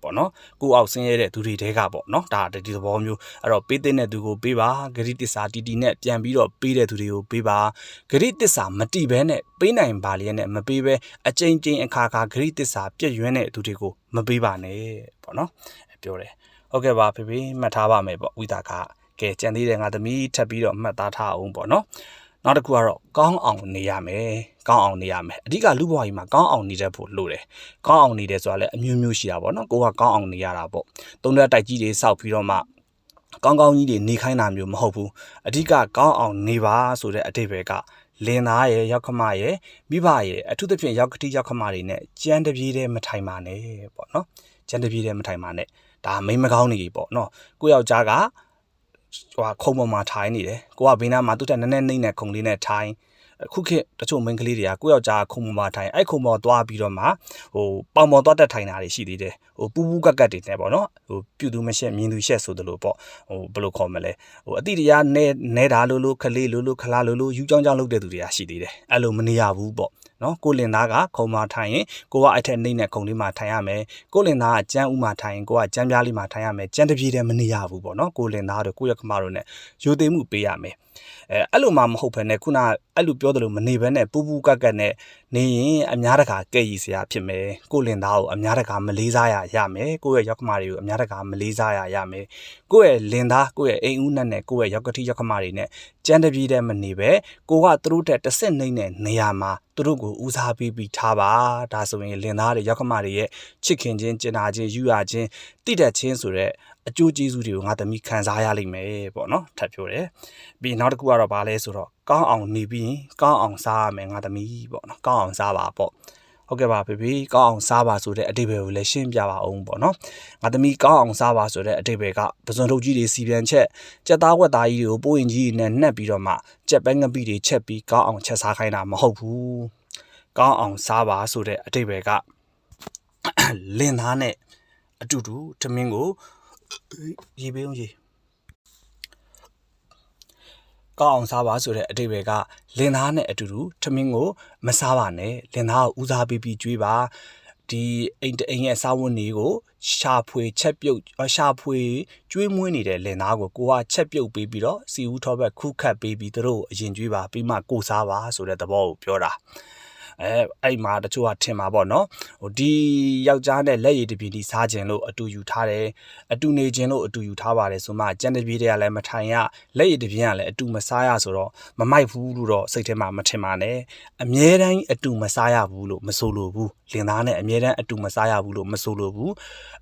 ပေါ့နော်ကိုအောက်ဆင်းရဲတဲ့သူတွေတဲကပေါ့နော်ဒါဒီသဘောမျိုးအဲ့တော့ပေးတဲ့သူကိုပေးပါဂရိတစ္ဆာတီနဲ့ပြန်ပြီးတော့ပေးတဲ့သူတွေကိုပေးပါဂရိတစ္ဆာမတီးဘဲနဲ့ပေးနိုင်ပါလျက်နဲ့မပေးဘဲအကျဉ်းချင်းအခါကဂရိတစ္ဆာပြည့်ရွံ့တဲ့သူတွေကိုမပေးပါနဲ့ပေါ့နော်ပြောတယ်ဟုတ်ကဲ့ပါဖေမှတ်ထားပါမယ်ပေါ့ဝိတာကကဲကြံသေးတယ်ငါသမီးထပ်ပြီးတော့မှတ်သားထားအောင်ပေါ့နော် နောက်တစ်ခုကတော့ကောင်းအောင်နေရမယ်ကောင်းအောင်နေရမယ်အဓိကလူဘဝကြီးမှာကောင်းအောင်နေတတ်ဖို့လိုတယ်ကောင်းအောင်နေတယ်ဆိုတာလည်းအမျိုးမျိုးရှိတာပေါ့နော်ကိုကကောင်းအောင်နေရတာပေါ့သုံးရက်တိုက်ကြီးတွေစောက်ပြီးတော့မှကောင်းကောင်းကြီးတွေနေခိုင်းတာမျိုးမဟုတ်ဘူးအဓိကကောင်းအောင်နေပါဆိုတဲ့အဓိပ္ပာယ်ကလင်သားရဲ့ရောက်ခမရဲ့မိဘရဲ့အထူးသဖြင့်ရောက်ကတိရောက်ခမတွေနဲ့ကြမ်းတပြေးတဲ့မထိုင်ပါနဲ့ပေါ့နော်ကြမ်းတပြေးတဲ့မထိုင်ပါနဲ့ဒါမိမကောင်းနေပြီပေါ့နော်ကိုယောက်ျားကခုံပေါ်မှာထိုင်နေတယ်ကိုကဘေးနားမှာသူ့တက်နည်းနည်းနှိမ့်တဲ့ခုံလေးနဲ့ထိုင်အခုခေတ်တချို့မိန်းကလေးတွေကကိုယောက်ျားခုံပေါ်မှာထိုင်အဲ့ခုံပေါ်သွားပြီးတော့မှပေါင်ပေါ်သွားတက်ထိုင်တာတွေရှိသေးတယ်ပူးပူးကတ်တွေနဲ့ပေါ့နော်ပြုသူမရှက်မြင်သူရှက်ဆိုသလိုပေါ့ဘယ်လိုခေါ်မလဲအတိတရားနဲတာလို့ခလေးလို့ခလားလို့ယူကြောင်းလုပ်တဲ့သူတွေကရှိသေးတယ်အဲ့လိုမနေရဘူးပေါ့နော်ကိုလင်သားကခုံမှာထိုင်ရင်ကိုကအဲ့ထက်နှိမ့်တဲ့ခုံလေးမှာထိုင်ရမယ်ကိုလင်သားကကြမ်းဥမှာထိုင်ရင်ကိုကကြမ်းပြားလေးမှာထိုင်ရမယ်ကြမ်းတပြေးတဲ့မနေရဘူးပေါ့နော်ကိုလင်သားတို့ကိုရခမတို့နဲ့ယူသိမှုပေးရမယ်အဲ့လိုမှမဟုတ်ဘဲနဲ့ခုနအဲ့လိုပြောသလိုမနေဘဲနဲ့ပူပူကတ်နဲ့နေရင်အများတကာကဲ့ရည်စရာဖြစ်မယ်ကိုလင်သားကိုအများတကာမလေးစားရမယ်ကိုရဲ့ရောက်ခမတွေကိုအများတကာမလေးစားရမယ်ကိုရဲ့လင်သားကိုရဲ့အိမ်ဦးနဲ့ကိုရဲ့ရောက်ကတိရောက်ခမတွေနဲ့ကြမ်းတပြေးတဲ့မနေပဲကိုကသူတို့တက်တစ်စစ်နှိမ့်တဲ့နေရာမှာသူတို့ကိုဦးစားပေးပြီးထားပါဒါဆိုရင်လင်သားတွေရောက်ခမတွေရဲ့ချစ်ခင်ခြင်းကျင်နာခြင်းယူရခြင်းတိတက်ခြင်းဆိုတဲ့အကျိုးကျေးဇူးတွေကိုငါသမီးခံစားရလိမ့်မယ်ပေါ့နော်ထပ်ပြောတယ်ပြီးနောက်တစ်ခုကတော့ဗာလဲဆိုတော့ကောင်းအောင်နေပြီးကောင်းအောင်စားရမယ်ငါသမီးပေါ့နော်ကောင်းအောင်စားပါပေါ့ဟုတ်ကဲ့ပါဖေဖေကောင်းအောင်စားပါဆိုတဲ့အတိတ်ပဲကိုလည်းရှင်းပြပါအောင်ပေါ့နော်ငါသမီးကောင်းအောင်စားပါဆိုတဲ့အတိတ်ပဲကပစွန်ထုတ်ကြီးတွေစီပြန်ချက်ကြက်သားဝက်သားကြီးတွေကိုပိုးရင်ကြီးနဲ့နှက်ပြီးတော့မှကြက်ပဲငပိတွေချက်ပြီးကောင်းအောင်ချက်စားခိုင်းတာမဟုတ်ဘူးကောင်းအောင်စားပါဆိုတဲ့အတိတ်ပဲကလင်သားနဲ့အတူတူထမင်းကိုရေပေးအောင်ရေကောင်းအောင်စားပါဆိုတဲ့အတိတ်ပဲကလင်သားနဲ့အတူတူထမင်းကိုမစားပါနဲ့လင်သားကိုဦးစားပေးပြီးကျွေးပါဒီအိမ်ရဲ့စားဝတ်နေကိုရှာဖွေချက်ပြုတ်ရှာဖွေကျွေးမွေးနေတဲ့လင်သားကိုကချက်ပြုတ်ပေးပြီးတော့စီဦးထောဘက်ခုခတ်ပေးပြီးသူတို့အရင်ကျွေးပါပြီးမှကိုစားပါဆိုတဲ့သဘောကိုပြောတာအဲ့မှာတချို့ကထင်မှာပေါ့နော်ဒီယောက်ျားနဲ့လက်ရည်တပြင်းဒီစားခြင်းလို့အတူယူထားတယ်အတူနေခြင်းလို့အတူယူထားပါတယ်ဆိုမှကြံတပြေးတွေကလည်းမထိုင်ရလက်ရည်တပြင်းကလည်းအတူမစားရဆိုတော့မမိုက်ဘူးလို့တော့စိတ်ထဲမှာမထင်ပါနဲ့အမြဲတမ်းအတူမစားရဘူးလို့မဆိုလိုဘူးလင်သားနဲ့အမြဲတမ်းအတူမစားရဘူးလို့မဆိုလိုဘူး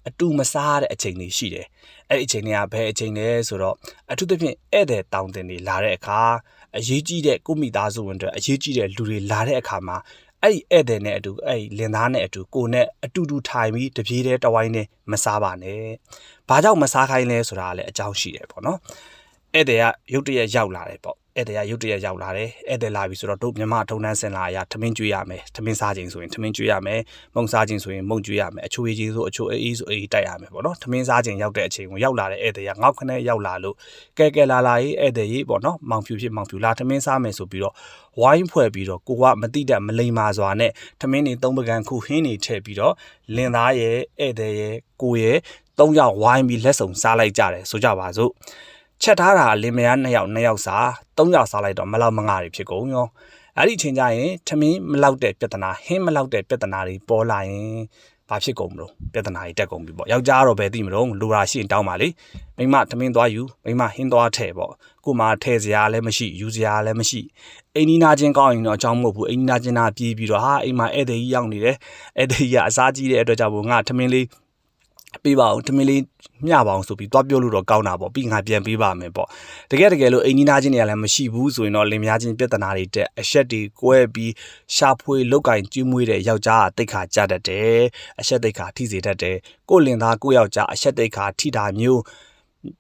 အတူမစားရတဲ့အချိန်တွေရှိတယ်အဲ့ဒီအချိန်တွေကဘယ်အချိန်လဲဆိုတော့အထူးသဖြင့်ဧည့်သည်တောင်းတင်တွေလာတဲ့အခါအရေးကြီးတဲ့ကိုမိသားစုဝင်တွေအရေးကြီးတဲ့လူတွေလာတဲ့အခါမှာအဲ့ဒီဧည့်သည်နဲ့အတူအဲ့ဒီလင်သားနဲ့အတူကိုနဲ့အတူတူထိုင်ပြီးတပြေးတဲ့တဝိုင်းနဲ့မစားပါနဲ့။ဘာကြောင့်မစားခိုင်းလဲဆိုတာကလည်းအကြောင်းရှိတယ်ပေါ့နော်။ဧည့်သည်ကရုတ်တရက်ရောက်လာတယ်ပေါ့။ဧည့်သည်ကရုတ်တရက်ရောက်လာတယ်။ဧည့်သည်လာပြီဆိုတော့တို့မြမထုံနှန်းစင်လာအရာထမင်းကျွေးရမယ်။ထမင်းစားခြင်းဆိုရင်ထမင်းကျွေးရမယ်။မုံစားခြင်းဆိုရင်မုံကျွေးရမယ်။အချိုအေးကြီးဆိုအချိုအေးဆိုအေးတိုက်ရမယ်ပေါ့နော်။ထမင်းစားခြင်းရောက်တဲ့အချိန်ကိုရောက်လာတဲ့ဧည့်သည်ကငေါက်ခနဲ့ရောက်လာလို့ကဲလာရေးဧည့်သည်ရေးပေါ့နော်။မောင်ဖြူဖြစ်မောင်ဖြူလာထမင်းစားမယ်ဆိုပြီးတော့ဝိုင်းဖွဲ့ပြီးတော့ကိုကမတိတတ်မလိမ္မာစွာနဲ့ထမင်းတွေသုံးပကံခုဟင်းတွေထည့်ပြီးတော့လင်သားရဲ့ဧည့်သည်ရဲ့ကိုရဲ့၃ယောက်ဝိုင်းပြီးလက်ဆောင်စားလိုက်ကြတယ်ဆိုကြပါစို့ချက်ထားတာလင်မယား2ယောက်စား3ယောက်စားလိုက်တော့မလောက်မငါတွေဖြစ်ကုန်ရောအဲ့ဒီချိန်ကျရင်ထမင်းမလောက်တဲ့ပြဿနာဟင်းမလောက်တဲ့ပြဿနာတွေပေါ်လာရင်ဘာဖြစ်ကုန်မလို့ပြဿနာတွေတက်ကုန်ပြီပေါ့ယောက်ျားတော့ပဲသိမလို့လိုရာရှိရင်တောင်းပါလေမိမထမင်းသွားယူမိမဟင်းသွားထည့်ပေါ့ကိုမှထည့်စရာလည်းမရှိယူစရာလည်းမရှိအိမ်နီးနာချင်းကောင်းရင်တော့အကြောင်းမဟုတ်ဘူးအိမ်နီးနာချင်းနာပြေးပြီးတော့ဟာအိမ်မှာဧည့်သည်ကြီးရောက်နေတယ်ဧည့်သည်ကြီးကအစားကြီးတဲ့အတွက်ကြောင့်ငါထမင်းလေးပေးပါအောင်ထမင်းလေးမျှပါအောင်ဆိုပြီးသွားပြောလို့တော့ကောင်းတာပေါ့ပြီးငါပြန်ပေးပါမယ်ပေါ့တကယ်လို့အိမ်နီးနာချင်းတွေကလည်းမရှိဘူးဆိုရင်တော့လင်မယားချင်းပြဿနာတွေတက်အဆက်တွေကွဲပြီးရှာဖွေလောက်ကင်ကျွေးမွေးတဲ့ယောက်ျားကတိတ်ခါကြတတ်တယ်အဆက်တိတ်ခါထိစေတတ်တယ်ကိုလင်သားကိုယောက်ျားအဆက်တိတ်ခါထိတာမျိုး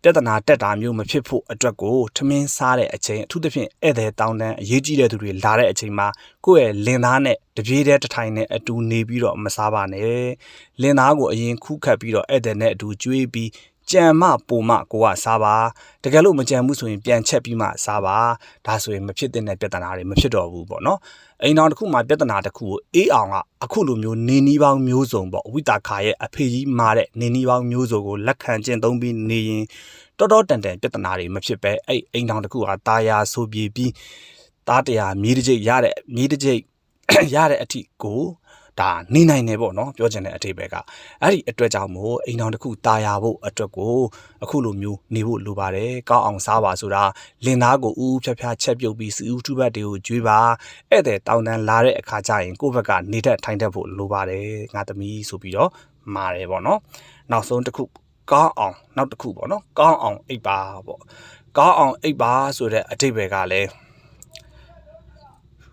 ပြဿနာတက်တာမျိုးမဖြစ်ဖို့အတွက်ကိုထမင်းစားတဲ့အချိန်အထူးသဖြင့်ဧည့်သည်တောင်းတန်းအရေးကြီးတဲ့သူတွေလာတဲ့အချိန်မှာကိုယ့်ရဲ့လင်သားနဲ့တပြေးတဲ့တထိုင်နဲ့အတူနေပြီးတော့မစားပါနဲ့လင်သားကိုအရင်ခုခတ်ပြီးတော့ဧည့်သည်နဲ့အတူကျွေးပြီးကြံမပုံမကိုကစားပါတကယ်လို့မကြံဘူးဆိုရင်ပြန်ချက်ပြီးမှစားပါဒါဆိုရင်မဖြစ်တဲ့ပြဿနာတွေမဖြစ်တော့ဘူးပေါ့နော်အိမ်တော်တစ်ခုမှာပြဿနာတစ်ခုကိုအေးအောင်ကအခုလိုမျိုးနေနီးပေါင်းမျိုးစုံပေါ့ဝိတာခါရဲ့အဖေကြီးမာတဲ့နေနီးပေါင်းမျိုးစုံကိုလက်ခံကျင့်သုံးပြီးနေရင်တော်တန်ပြဿနာတွေမဖြစ်ပဲအဲ့အိမ်တော်တစ်ခုကตาရဆိုပြေပြီးသားတရားမြေးတစ်ကြိတ်ရတဲ့မြေးတစ်ကြိတ်ရတဲ့အထိကို ဒါနေနိုင်နေပေါ့နော်ပြောချင်တဲ့အထိပ္ပယ်ကအဲ့ဒီအတွက်ကြောင့်မို့အိမ်တော်တစ်ခုတာယာဖို့အတွက်ကိုအခုလိုမျိုးနေဖို့လိုပါတယ်ကောင်းအောင်စားပါဆိုတာလင်သားကိုဦးဖြတ်ဖြားချက်ပြုတ်ပြီးစီဦးထုဘတ်တွေကိုကျွေးပါဧည့်သည်တောင်းတန်းလာတဲ့အခါကျရင်ကိုယ့်ဘက်ကနေတဲ့ထိုင်တတ်ဖို့လိုပါတယ်ငါသမီးဆိုပြီးတော့မာတယ်ပေါ့နော်နောက်ဆုံးတစ်ခုကောင်းအောင်နောက်တစ်ခုပေါ့နော်ကောင်းအောင်အိပ်ပါပေါ့ကောင်းအောင်အိပ်ပါဆိုတဲ့အထိပ္ပယ်ကလည်း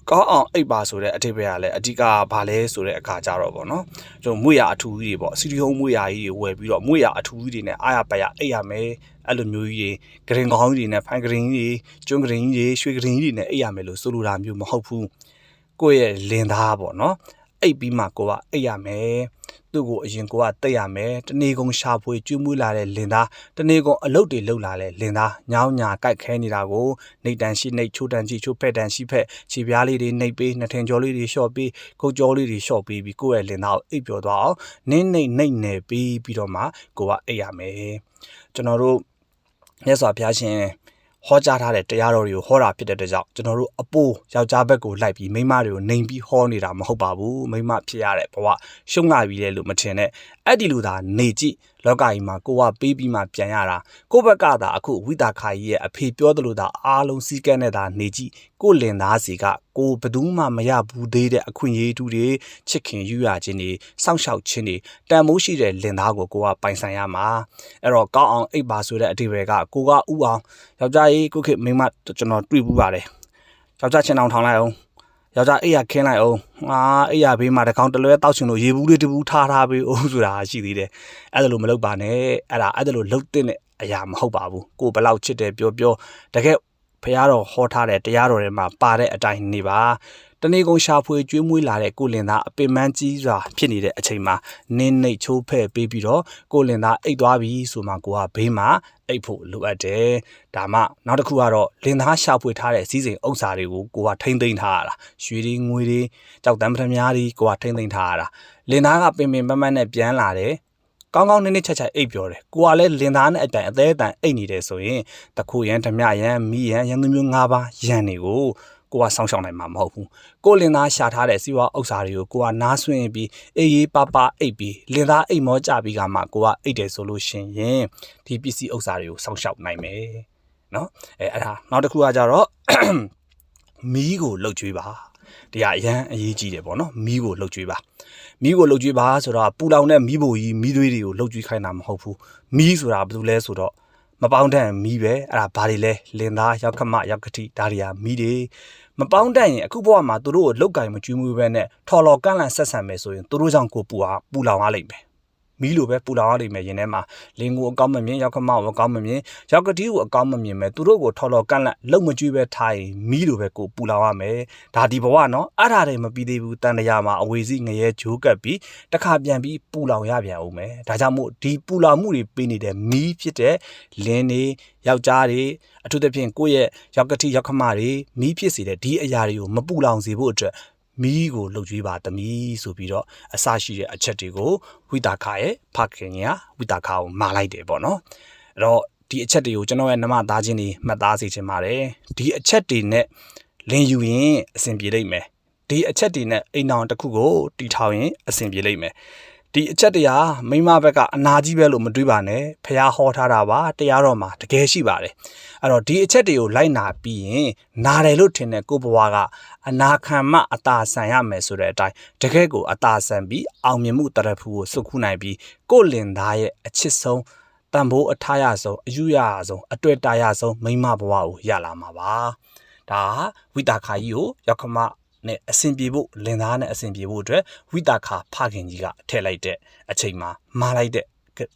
ကောင်းအောင်အိပ်ပါဆိုတဲ့အထိပ္ပယ်ကလည်းအဓိကဘာလဲဆိုတဲ့အခါကြတော့ပေါ့နော်ကျွန်တော်မွေရအထူကြီးတွေပေါ့စီတီဟုံးမွေရကြီးတွေဝယ်ပြီးတော့မွေရအထူကြီးတွေနဲ့အားရပါရအိပ်ရမယ်အဲ့လိုမျိုးကြီးတွေဂရင်ကောင်းကြီးတွေနဲ့ဖိုင်ဂရင်ကြီးတွေကျွန်းဂရင်ကြီးတွေရွှေဂရင်ကြီးတွေနဲ့အိပ်ရမယ်လို့ဆိုလိုတာမျိုးမဟုတ်ဘူးကိုယ့်ရဲ့လင်သားပေါ့နော်အိပ်ပြီးမှကိုကအိပ်ရမယ်သူ့ကိုအရင်ကိုကတိတ်ရမယ်တနေ့ကုန်ရှာဖွေကျွေးမွေးလာတဲ့လင်သားတနေ့ကုန်အလုတ်တွေလှုပ်လာတဲ့လင်သားညောင်းညာကြိုက်ခဲနေတာကိုနှိတ်တန်ရှိနှိတ်ချိုးတန်ရှိချိုးဖက်တန်ရှိဖက်ခြေပြားလေးတွေနှိပ်ပေးနှထင်ကြောလေးတွေလျှော့ပေးကုတ်ကြောလေးတွေလျှော့ပေးပြီးကိုယ့်ရဲ့လင်သားကိုအိပ်ပျော်သွားအောင်နင်းနှိတ်နယ်ပြီးတော့မှကိုကအိပ်ရမယ်ကျွန်တော်တို့မြတ်စွာဘုရားရှင်ဟောကြားထားတဲ့တရားတော်တွေကိုဟောတာဖြစ်တဲ့အတွက်ကြောင့်ကျွန်တော်တို့အပိုးယောက်ျားဘက်ကိုလိုက်ပြီးမိန်းမတွေကိုနှိမ်ပြီးဟောနေတာမဟုတ်ပါဘူးမိန်းမဖြစ်ရတဲ့ဘဝရှုံးလာပြီလေလို့မထင်နဲ့အဲ့ဒီလိုသာနေကြည့်လောကကြီးမှာကိုကပေးပြီးမှပြန်ရတာကိုဘက်ကသာအခုဝိတာခာကြီးရဲ့အဖေပြောသလိုသာအားလုံးစီးကဲနဲ့သာနေကြည့်ကိုလင်သားစီကကိုဘယ်သူမှမရဘူးသေးတဲ့အခွင့်အရေးတူတွေချစ်ခင်ယူရခြင်းတွေစောင့်ရှောက်ခြင်းတွေတန်မိုးရှိတဲ့လင်သားကိုကိုကပိုင်ဆိုင်ရမှာအဲ့တော့ကောင်းအောင်အိပ်ပါဆိုတဲ့အဓိပ္ပာယ်ကကိုကဥအောင်ယောက်ျားကြီးကိုခေမိန်းမကျွန်တော်တွေ့ဘူးပါတယ်ယောက်ျားချင်းအောင်ထောင်လိုက်အောင်ယောက်ျားအိပ်ရခင်းလိုက်အောင်အိပ်ရဘေးမှာတကောင်တလွဲတောက်ချင်လို့ရေဘူးလေးတဘူးထားပေးအောင်ဆိုတာရှိသေးတယ်အဲ့ဒါလိုမလုပ်ပါနဲ့အဲ့ဒါလိုလှုပ်တဲ့အရာမဟုတ်ပါဘူးကိုဘယ်လောက်ချစ်တယ်ပြောတကယ်ဖះတော်ဟောထားတဲ့တရားတော်ထဲမှာပါတဲ့အတိုင်းနေပါတနေ့ကုန်ရှာဖွေကျွေးမွေးလာတဲ့ကိုလင်သားအပင်ပန်းကြီးစွာဖြစ်နေတဲ့အချိန်မှာနင်းနှိတ်ချိုးဖဲ့ပေးပြီးတော့ကိုလင်သားအိတ်သွားပြီဆိုမှကိုကဘေးမှာအိတ်ဖို့လိုအပ်တယ်ဒါမှနောက်တစ်ခုကတော့လင်သားရှာဖွေထားတဲ့စီးစိမ်ဥစ္စာတွေကိုကိုကထိမ့်သိမ်းထားရတာရွှေတွေငွေတွေကြောက်တမ်းပထမများတွေကိုကထိမ့်သိမ်းထားရတာလင်သားကပင်ပန်းနဲ့ပြန်လာတယ်ကောင်းကောင်းနေချက်အိပ်ပြောတယ်ကိုကလည်းလင်သားနဲ့အတိုင်အသေးအတန်အိပ်နေတယ်ဆိုရင်တခုရန်ဓမြရန်မိရန်ရန်သူမျိုး၅ပါးရန်တွေကိုကိုကစောင့်ရှောက်နိုင်မှာမဟုတ်ဘူးကိုလင်သားရှာထားတဲ့စီဝါဥစ္စာတွေကိုကိုကနားဆွင့်ပြီးအေးရေးပပအိပ်ပြီးလင်သားအိပ်မောကြပြီးကမှကိုကအိပ်တယ်ဆိုလို့ရှင်ရင်ဒီပစ္စည်းဥစ္စာတွေကိုစောင့်ရှောက်နိုင်မယ်နော်အဲ့ဒါနောက်တစ်ခုကကြတော့မီးကိုလှုပ်ကြွေးပါဒီကအရန်အရေးကြီးတယ်ပေါ့နော်မီးကိုလှုပ်ကြွေးပါမီးကိုလှုပ်ကြွေးပါဆိုတော့ပူလောင်တဲ့မီးဘိုကြီးမီးသွေးတွေကိုလှုပ်ကြွေးခိုင်းတာမဟုတ်ဘူးမီးဆိုတာဘာလို့လဲဆိုတော့မပေါင်းတန်မီးပဲအဲ့ဒါဘာတွေလဲလင်သားရောက်ခမရောက်ကတိဒါတွေကမီးတွေမပေါင်းတန်ရင်အခုဘဝမှာသူတို့ကိုလုတ်ကင်မကျွေးမွေးပဲနဲ့ထော်လော်ကန့်လန့်ဆက်ဆံမယ်ဆိုရင်သူတို့ကြောင့်ကိုပူလောင်ရလိမ့်မယ်မီးလိုပဲပူလောင်ရလိမ့်မယ်ရင်ထဲမှာလင်ကိုအကောင်းမမြင်ရောက်ခမကိုအကောင်းမမြင်ရောက်ကတိကိုအကောင်းမမြင်မဲ့သူတို့ကိုထော်လော်ကန့်လန့်လုံမကျွေးပဲထားရင်မီးလိုပဲကိုပူလောင်ရမယ်ဒါဒီဘဝနော်အဲ့ဒါတွေမပြီးသေးဘူးတန်တရာမှာအဝေစီငရဲဂျိုးကပ်ပြီးတခါပြန်ပြီးပူလောင်ရပြန်အောင်မယ်ဒါကြောင့်မို့ဒီပူလောင်မှုတွေပေးနေတဲ့မီးဖြစ်တဲ့လင်းတွေယောက်ျားတွေအထူးသဖြင့်ကိုယ့်ရဲ့ရောက်ကတိရောက်ခမတွေမီးဖြစ်စေတဲ့ဒီအရာတွေကိုမပူလောင်စေဖို့အတွက်မီးကိုလှုပ်ကြွေးပါသမီးဆိုပြီးတော့အစရှိတဲ့အချက်တွေကိုဝိတာခရဲ့ဖခင်ကဝိတာခကိုမာလိုက်တယ်ပေါ့နော်အဲ့တော့ဒီအချက်တွေကိုကျွန်တော်ရဲ့နမသားချင်းတွေမှတ်သားစေချင်ပါတယ်ဒီအချက်တွေနဲ့လင်ယူရင်အဆင်ပြေလိမ့်မယ်ဒီအချက်တွေနဲ့အိမ်အောင်တစ်ခုကိုတီထောင်ရင်အဆင်ပြေလိမ့်မယ်ဒီအချက်တရားမိမဘက်ကအနာကြီးပဲလို့မတွေးပါနဲ့ဖះဟောထားတာပါတရားတော်မှာတကယ်ရှိပါတယ်အဲ့တော့ဒီအချက်တွေကိုလိုက်နာပြီးရင်နာတယ်လို့ထင်တဲ့ကိုဘဝကအနာခံမှအသာဆန်ရမယ်ဆိုတဲ့အတိုင်းတကယ်ကိုအသာဆန်ပြီးအောင်မြင်မှုတရဖူကိုစုခုနိုင်ပြီးကိုလင်သားရဲ့အချစ်ဆုံးတန်ဖိုးအထားရဆုံးအယူရဆုံးအတွေ့တာရဆုံးမိမဘဝကိုရလာမှာပါဒါဝိတာခာကြီးကိုရောက်ခမနဲ့အစဉ်ပြေဖို့လင်သားနဲ့အစဉ်ပြေဖို့အတွက်ဝိတာခဖခင်ကြီးကထည့်လိုက်တဲ့အချိန်မှာမာလိုက်တဲ့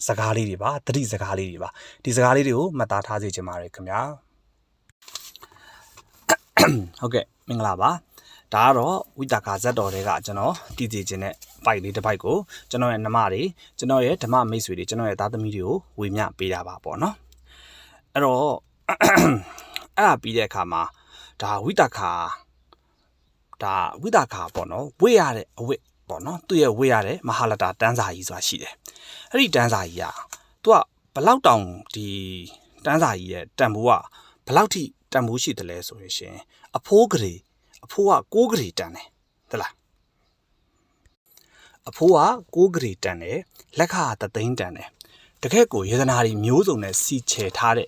စကားလေးတွေပါတတိစကားလေးတွေပါဒီစကားလေးတွေကိုမှတ်သားထားစေချင်ပါတယ်ခင်ဗျာဟုတ်ကဲ့မင်္ဂလာပါဒါကတော့ဝိတာခဇတ်တော်တွေကကျွန်တော်တည်တည်ခြင်းတဲ့ပိုက်လေးတစ်ပိုက်ကိုကျွန်တော်ရဲ့နှမတွေကျွန်တော်ရဲ့ဓမ္မမိတ်ဆွေတွေကျွန်တော်ရဲ့သားသမီးတွေကိုဝေမျှပေးတာပါပေါ့နော်အဲ့တော့အဲ့ဒါပြီးတဲ့အခါမှာဒါဝိတာခပေါ့နော်ဝေ့ရတဲ့အဝိပေါ့နော်သူ့ရဲ့ဝေ့ရတဲ့မဟာလတာတန်းစာကြီးဆိုတာရှိတယ်အဲ့ဒီတန်းစာကြီးကသူကဘလောက်တောင်ဒီတန်းစာကြီးရဲ့တန်ဖိုးကဘလောက်ထိတန်ဖိုးရှိတယ်လဲဆိုရင်ရှင်အဖိုးကလေးအဖိုးက6ကလေးတန်းတယ်ဟုတ်လား အဖိုးကကိုးဂရီတန်တယ်လက်ခတသိန်းတန်တယ်တကယ်ကိုယေသနာတွေမျိုးစုံနဲ့စီချေထားတဲ့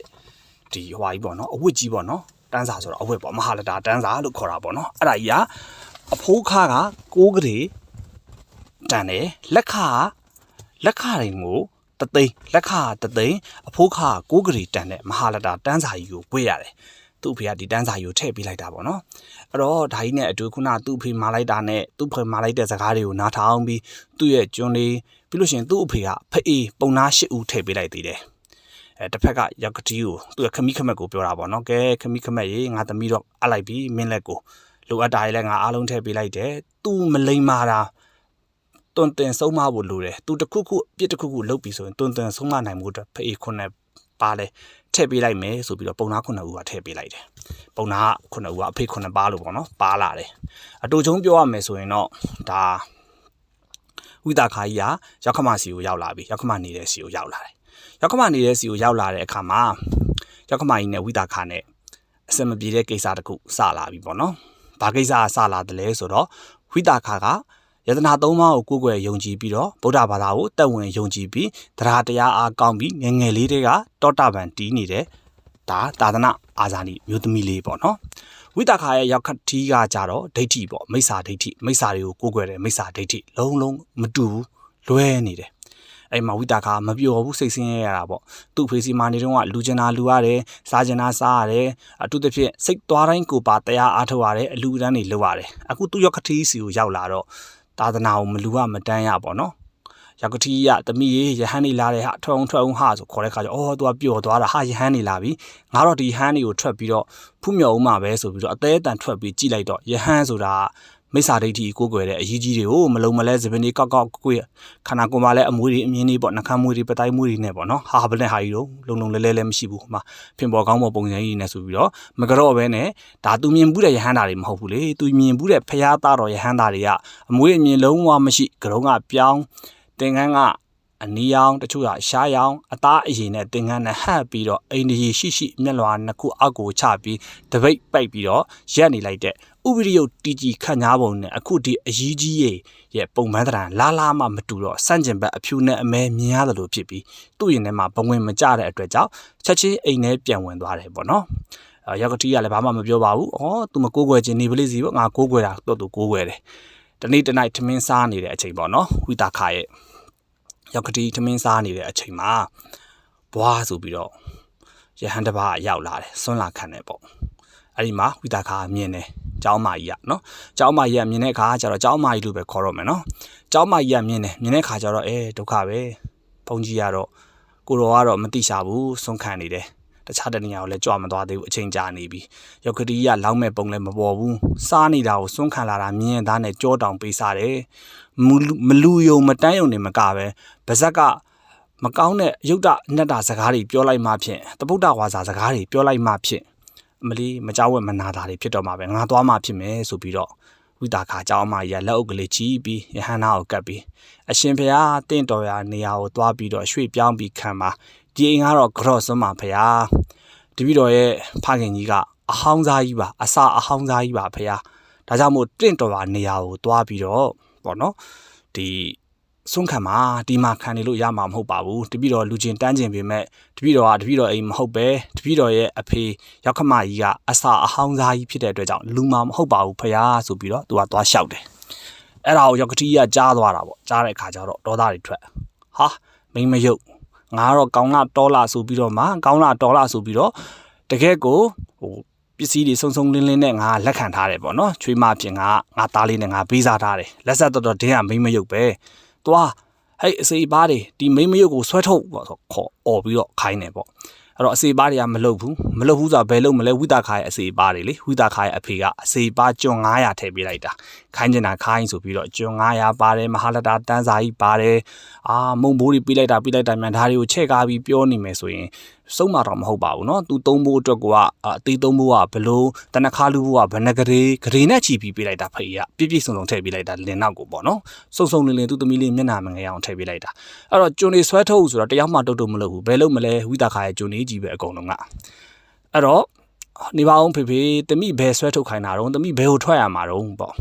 ဒီဟွာကြီးပေါ့နော်အဝတ်ကြီးပေါ့နော်တန်းစာဆိုတော့အဝတ်ပေါ့မဟာလတာတန်းစာလို့ခေါ်တာပေါ့နော်အဲ့ဒါကြီးကအဖိုးခါကကိုးဂရီတန်တယ်လက်ခတွေကိုတသိန်းလက်ခတသိန်းအဖိုးခါကိုးဂရီတန်တဲ့မဟာလတာတန်းစာကြီးကိုဝေ့ရတယ်သူ့အဖေကဒီတန်းစာကြီးကိုထည့်ပေးလိုက်တာပေါ့နော်အဲ့တော့ဒါကြီးနဲ့အတူခုနသူ့အဖေမာလိုက်တာနဲ့သူ့ဖေမာလိုက်တဲ့စကားတွေကိုနားထောင်ပြီးသူ့ရဲ့ကျွန်းလေးပြီးလို့ရှိရင်သူ့အဖေကဖအေးပုံနာ၈ဦးထည့်ပေးလိုက်သေးတယ်တစ်ဖက်ကရောက်ကတိကိုသူ့ခမီးခမက်ကိုပြောတာပေါ့နော်ကဲခမီးခမက်ရေငါသမီးတော့အပ်လိုက်ပြီမင်းလက်ကိုလိုအပ်တာတွေလည်းငါအားလုံးထည့်ပေးလိုက်တယ်သူမလိမ္မာတာတွန်တင်ဆုံးမဖို့လိုတယ်သူတခုခုအပြစ်တခုခုလုပ်ပြီးဆိုရင်တွန်တင်ဆုံးမနိုင်မှုအတွက်ဖအေးခုနဲ့ပါလဲထည့်ပေးလိုက်မယ်ဆိုပြီးတော့ပုံနာ9ဦးကထည့်ပေးလိုက်တယ်ပုံနာ9ဦးကအဖေ9ပါလို့ပေါ့နော်ပါလာတယ်အတူချုံပြောရမယ်ဆိုရင်တော့ဒါဝိတာခါကြီးကရောက်ခမစီကိုရောက်လာပြီရောက်ခမနေတဲ့စီကိုရောက်လာတယ်ရောက်ခမနေတဲ့စီကိုရောက်လာတဲ့အခါမှာရောက်ခမကြီးနဲ့ဝိတာခါနဲ့အစမပြေတဲ့ကိစ္စတခုစလာပြီပေါ့နော်ဘာကိစ္စစလာတယ်လဲဆိုတော့ဝိတာခါကယတနာ၃ပါးကိုကိုးကွယ်ယုံကြည်ပြီးတော့ဗုဒ္ဓဘာသာကိုတက်ဝင်ယုံကြည်ပြီးတရားတရားအားကောင်းပြီးငယ်ငယ်လေးတွေကတောတာပန်တီးနေတဲ့ဒါသာသနာအာဇာနည်မျိုးသမီးလေးပေါ့နော်ဝိတာခါရဲ့ရောက်ခတီးကကြတော့ဒိဋ္ဌိပေါ့မိစ္ဆာဒိဋ္ဌိမိစ္ဆာတွေကိုကိုးကွယ်တယ်မိစ္ဆာဒိဋ္ဌိလုံးမတူဘူးလွဲနေတယ်အဲ့မှာဝိတာခါမပျော်ဘူးစိတ်ဆင်းရဲရတာပေါ့သူ့ဖေးစီမာနေတော့ကလူကျင်တာလူရတယ်စားကျင်တာစားရတယ်အထူးသဖြင့်စိတ်သွားတိုင်းကိုပါတရားအားထုတ်ရတယ်အလူတန်းတွေလုပ်ရတယ်အခုသူ့ရောက်ခတီးစီကိုရောက်လာတော့သာသနာကိုမလူကမတန်းရပေါ့နော်ရောက်ကတိရတမိရေယဟန်နေလာတဲ့ဟာထွန်းဟာဆိုခေါ်တဲ့ခါကျအော်သူကပျော်သွားတာဟာယဟန်နေလာပြီငါတော့ဒီဟန်တွေကိုထွက်ပြီးတော့ဖူးမြော်ဦးမှာပဲဆိုပြီးတော့အသေးအတန်ထွက်ပြီးကြည့်လိုက်တော့ယဟန်ဆိုတာမိစ္ဆာဒိဋ္ဌိကိုကိုွယ်တဲ့အရေးကြီးတွေကိုမလုံးမလဲစပင်းလေးကောက်ကိုယ်ခန္ဓာကိုယ်မှာလည်းအမွေးတွေအမြင်တွေပေါ့နှာခမ်းမွေးတွေပတိုင်မွေးတွေနဲ့ပေါ့နော်ဟာဘယ်နဲ့ဟာကြီးတော့လုံလဲလည်းမရှိဘူးဟိုမှာဖင်ပေါ်ကောင်းပေါ်ပုံစံကြီးနဲ့ဆိုပြီးတော့မကြော့ပဲနဲ့ဒါသူမြင်ဘူးတဲ့ယဟန်သားတွေမဟုတ်ဘူးလေသူမြင်ဘူးတဲ့ဖျားသားတော်ယဟန်သားတွေကအမွေးအမြင်လုံးဝမရှိကြောကပြောင်းတင်ကန်းကအနီရောင်တချို့ကရှားရောင်အသားအရင်နဲ့တင်ကန်းနဲ့ဟပ်ပြီးတော့အိန္ဒိယရှိမျက်လွှာနှစ်ခုအောက်ကိုချပြီးတပိတ်ပိုက်ပြီးတော့ရက်နေလိုက်တဲ့ဥပရိယုတ်တီကြီးခန့်ညားပုံနဲ့အခုဒီအကြီးကြီးရဲ့ပုံမှန်တရံလာမှမတူတော့စန့်ကျင်ဘက်အဖြူနဲ့အမဲမြင်ရတယ်လို့ဖြစ်ပြီးသူ့ရင်ထဲမှာဘဝင်မကြတဲ့အတွက်ကြောင့်ချက်ချင်းအိမ်ထဲပြန်ဝင်သွားတယ်ပေါ့နော်ရောက်ကတိကလည်းဘာမှမပြောပါဘူးဩသူမကိုးကွယ်ခြင်းနေပလိစီပေါ့ငါကိုးကွယ်တာတော့သူကိုးကွယ်တယ်တနေ့တနိုင်ထမင်းစားနေတဲ့အချိန်ပေါ့နော်ဝိတာခရဲ့ရောက်ကတိထမင်းစားနေတဲ့အချိန်မှာဘွားဆိုပြီးတော့ရဟန်တပါးရောက်လာတယ်ဆွမ်းလာခံတယ်ပေါ့အဲ့ဒီမှာဝိတာခမြင်တယ်ကျောင်းမကြီးကနော်ကျောင်းမကြီးကမြင်တဲ့အခါကျတော့ကျောင်းမကြီးလို့ပဲခေါ်တော့မယ်နော်ကျောင်းမကြီးကမြင်တဲ့အခါကျတော့ဒုက္ခပဲဘုန်းကြီးကတော့ကိုတော်ကတော့မတိရှာဘူးဆွမ်းခံနေတယ်တခြားတနေရာကိုလည်းကြွမသွားသေးဘူးအချိန်ကြာနေပြီရောက်ကတိကလောင်းမဲ့ပုံလည်းမပေါ်ဘူးစားနေတာကိုဆွမ်းခံလာတာမြင်သားနဲ့ကြောတောင်ပေးစားတယ်မလူယုံမတန်းယုံနေမကပဲဗဇက်ကမကောင်းတဲ့ရုပ်တအနတ္တစကားတွေပြောလိုက်မှဖြင့်တပုဒ္ဒဝါစာစကားတွေပြောလိုက်မှဖြင့်အမလီမကြောက်ဝဲမနာတာတွေဖြစ်တော့မှာပဲငါသွားမှဖြစ်မယ်ဆိုပြီးတော့ဝိတာခါเจ้าအမကြီးကလက်အုပ်ကလေးချီပြီးယဟန္တာကိုကပ်ပြီးအရှင်ဖျားတင့်တော်ရာနေရာကိုသွားပြီးတော့ရွှေ့ပြောင်းပြီးခံပါဒီအိမ်ကတော့ကြော့စွန်းပါဖျားတပည့်တော်ရဲ့ဖခင်ကြီးကအဟောင်းစားကြီးပါအစာအဟောင်းစားကြီးပါဖျားဒါကြောင့်မို့တင့်တော်ရာနေရာကိုသွားပြီးတော့ပေါ့နော်ဒီစွန့်ခံမှာဒီမှာခံနေလို့ရမှာမဟုတ်ပါဘူးတပည့်တော်လူချင်းတန်းကျင်ပေမဲ့တပည့်တော်အိမ်မဟုတ်ပဲတပည့်တော်ရဲ့အဖေရောက်ခမကြီးကအစာအဟောင်းစားကြီးဖြစ်တဲ့အတွက်ကြောင့်လူမှာမဟုတ်ပါဘူးဖျားဆိုပြီးတော့သူကသွားလျှောက်တယ်အဲ့ဒါကိုရောက်ကတိကကြားသွားတာပေါ့ကြားတဲ့အခါကျတော့ဒေါသတွေထွက်ဟာမိမယုတ်ငါကတော့ကောင်းလာတော်လာဆိုပြီးတော့မှကောင်းလာတော်လာဆိုပြီးတော့တကယ်ကိုပစ္စည်းတွေစုံစုံလင်းလင်းနဲ့ငါလက်ခံထားတယ်ပေါ့နော်ချွေးမဖြစ်ငါသားလေးနဲ့ငါပေးစားထားတယ်လက်ဆက်တော်ဒင်းကမိမယုတ်ပဲသွားဟဲ့အစေပါးတွေဒီမိမယုတ်ကိုဆွဲထုတ်ပေါ့ဆိုခေါ်អော်ပြီးတော့ခိုင်းတယ်ပေါ့အဲ့တော့အစေပါးတွေကမလုပ်ဘူးဆိုတာဘယ်လုပ်မလဲဝိတာခါရဲ့အစေပါးတွေလေဝိတာခါရဲ့အဖေကအစေပါးကျွန်း900ထည့်ပေးလိုက်တာခိုင်းကျင်တာခိုင်းဆိုပြီးတော့ကျွန်း900ပါတယ်မဟာလတာတန်းစာကြီးပါတယ်မုံဘိုးတွေပေးလိုက်တာမြန်ဒါတွေကိုချဲ့ကားပြီးပြောနေမယ်ဆိုရင်စုံမတော့မဟုတ်ပါဘူးเนาะသူသုံးဖို့အတွက်ကအသေးသုံးဖို့ကဘလို့တနခါလူဖို့ကဘဏ္ဍဂရေနဲ့ချီပြီးပေးလိုက်တာဖေးကပြည့်စုံထည့်ပေးလိုက်တာလင်နောက်ကိုပေါ့เนาะစုံလင်သူသမီးလေးမျက်နှာမငယ်အောင်ထည့်ပေးလိုက်တာအဲ့တော့ကျွန်းနေဆွဲထုတ်ဆိုတော့တယောက်မှတုတ်မလုပ်ဘူးဘယ်လို့မလဲဝိတာခါရဲ့ကျွန်းနေကြီးပဲအကုန်လုံးကအဲ့တော့နေပါအောင်ဖေတမိဘယ်ဆွဲထုတ်ခိုင်းတာတော့တမိဘယ်ကိုထွက်ရမှာတော့ပေါ့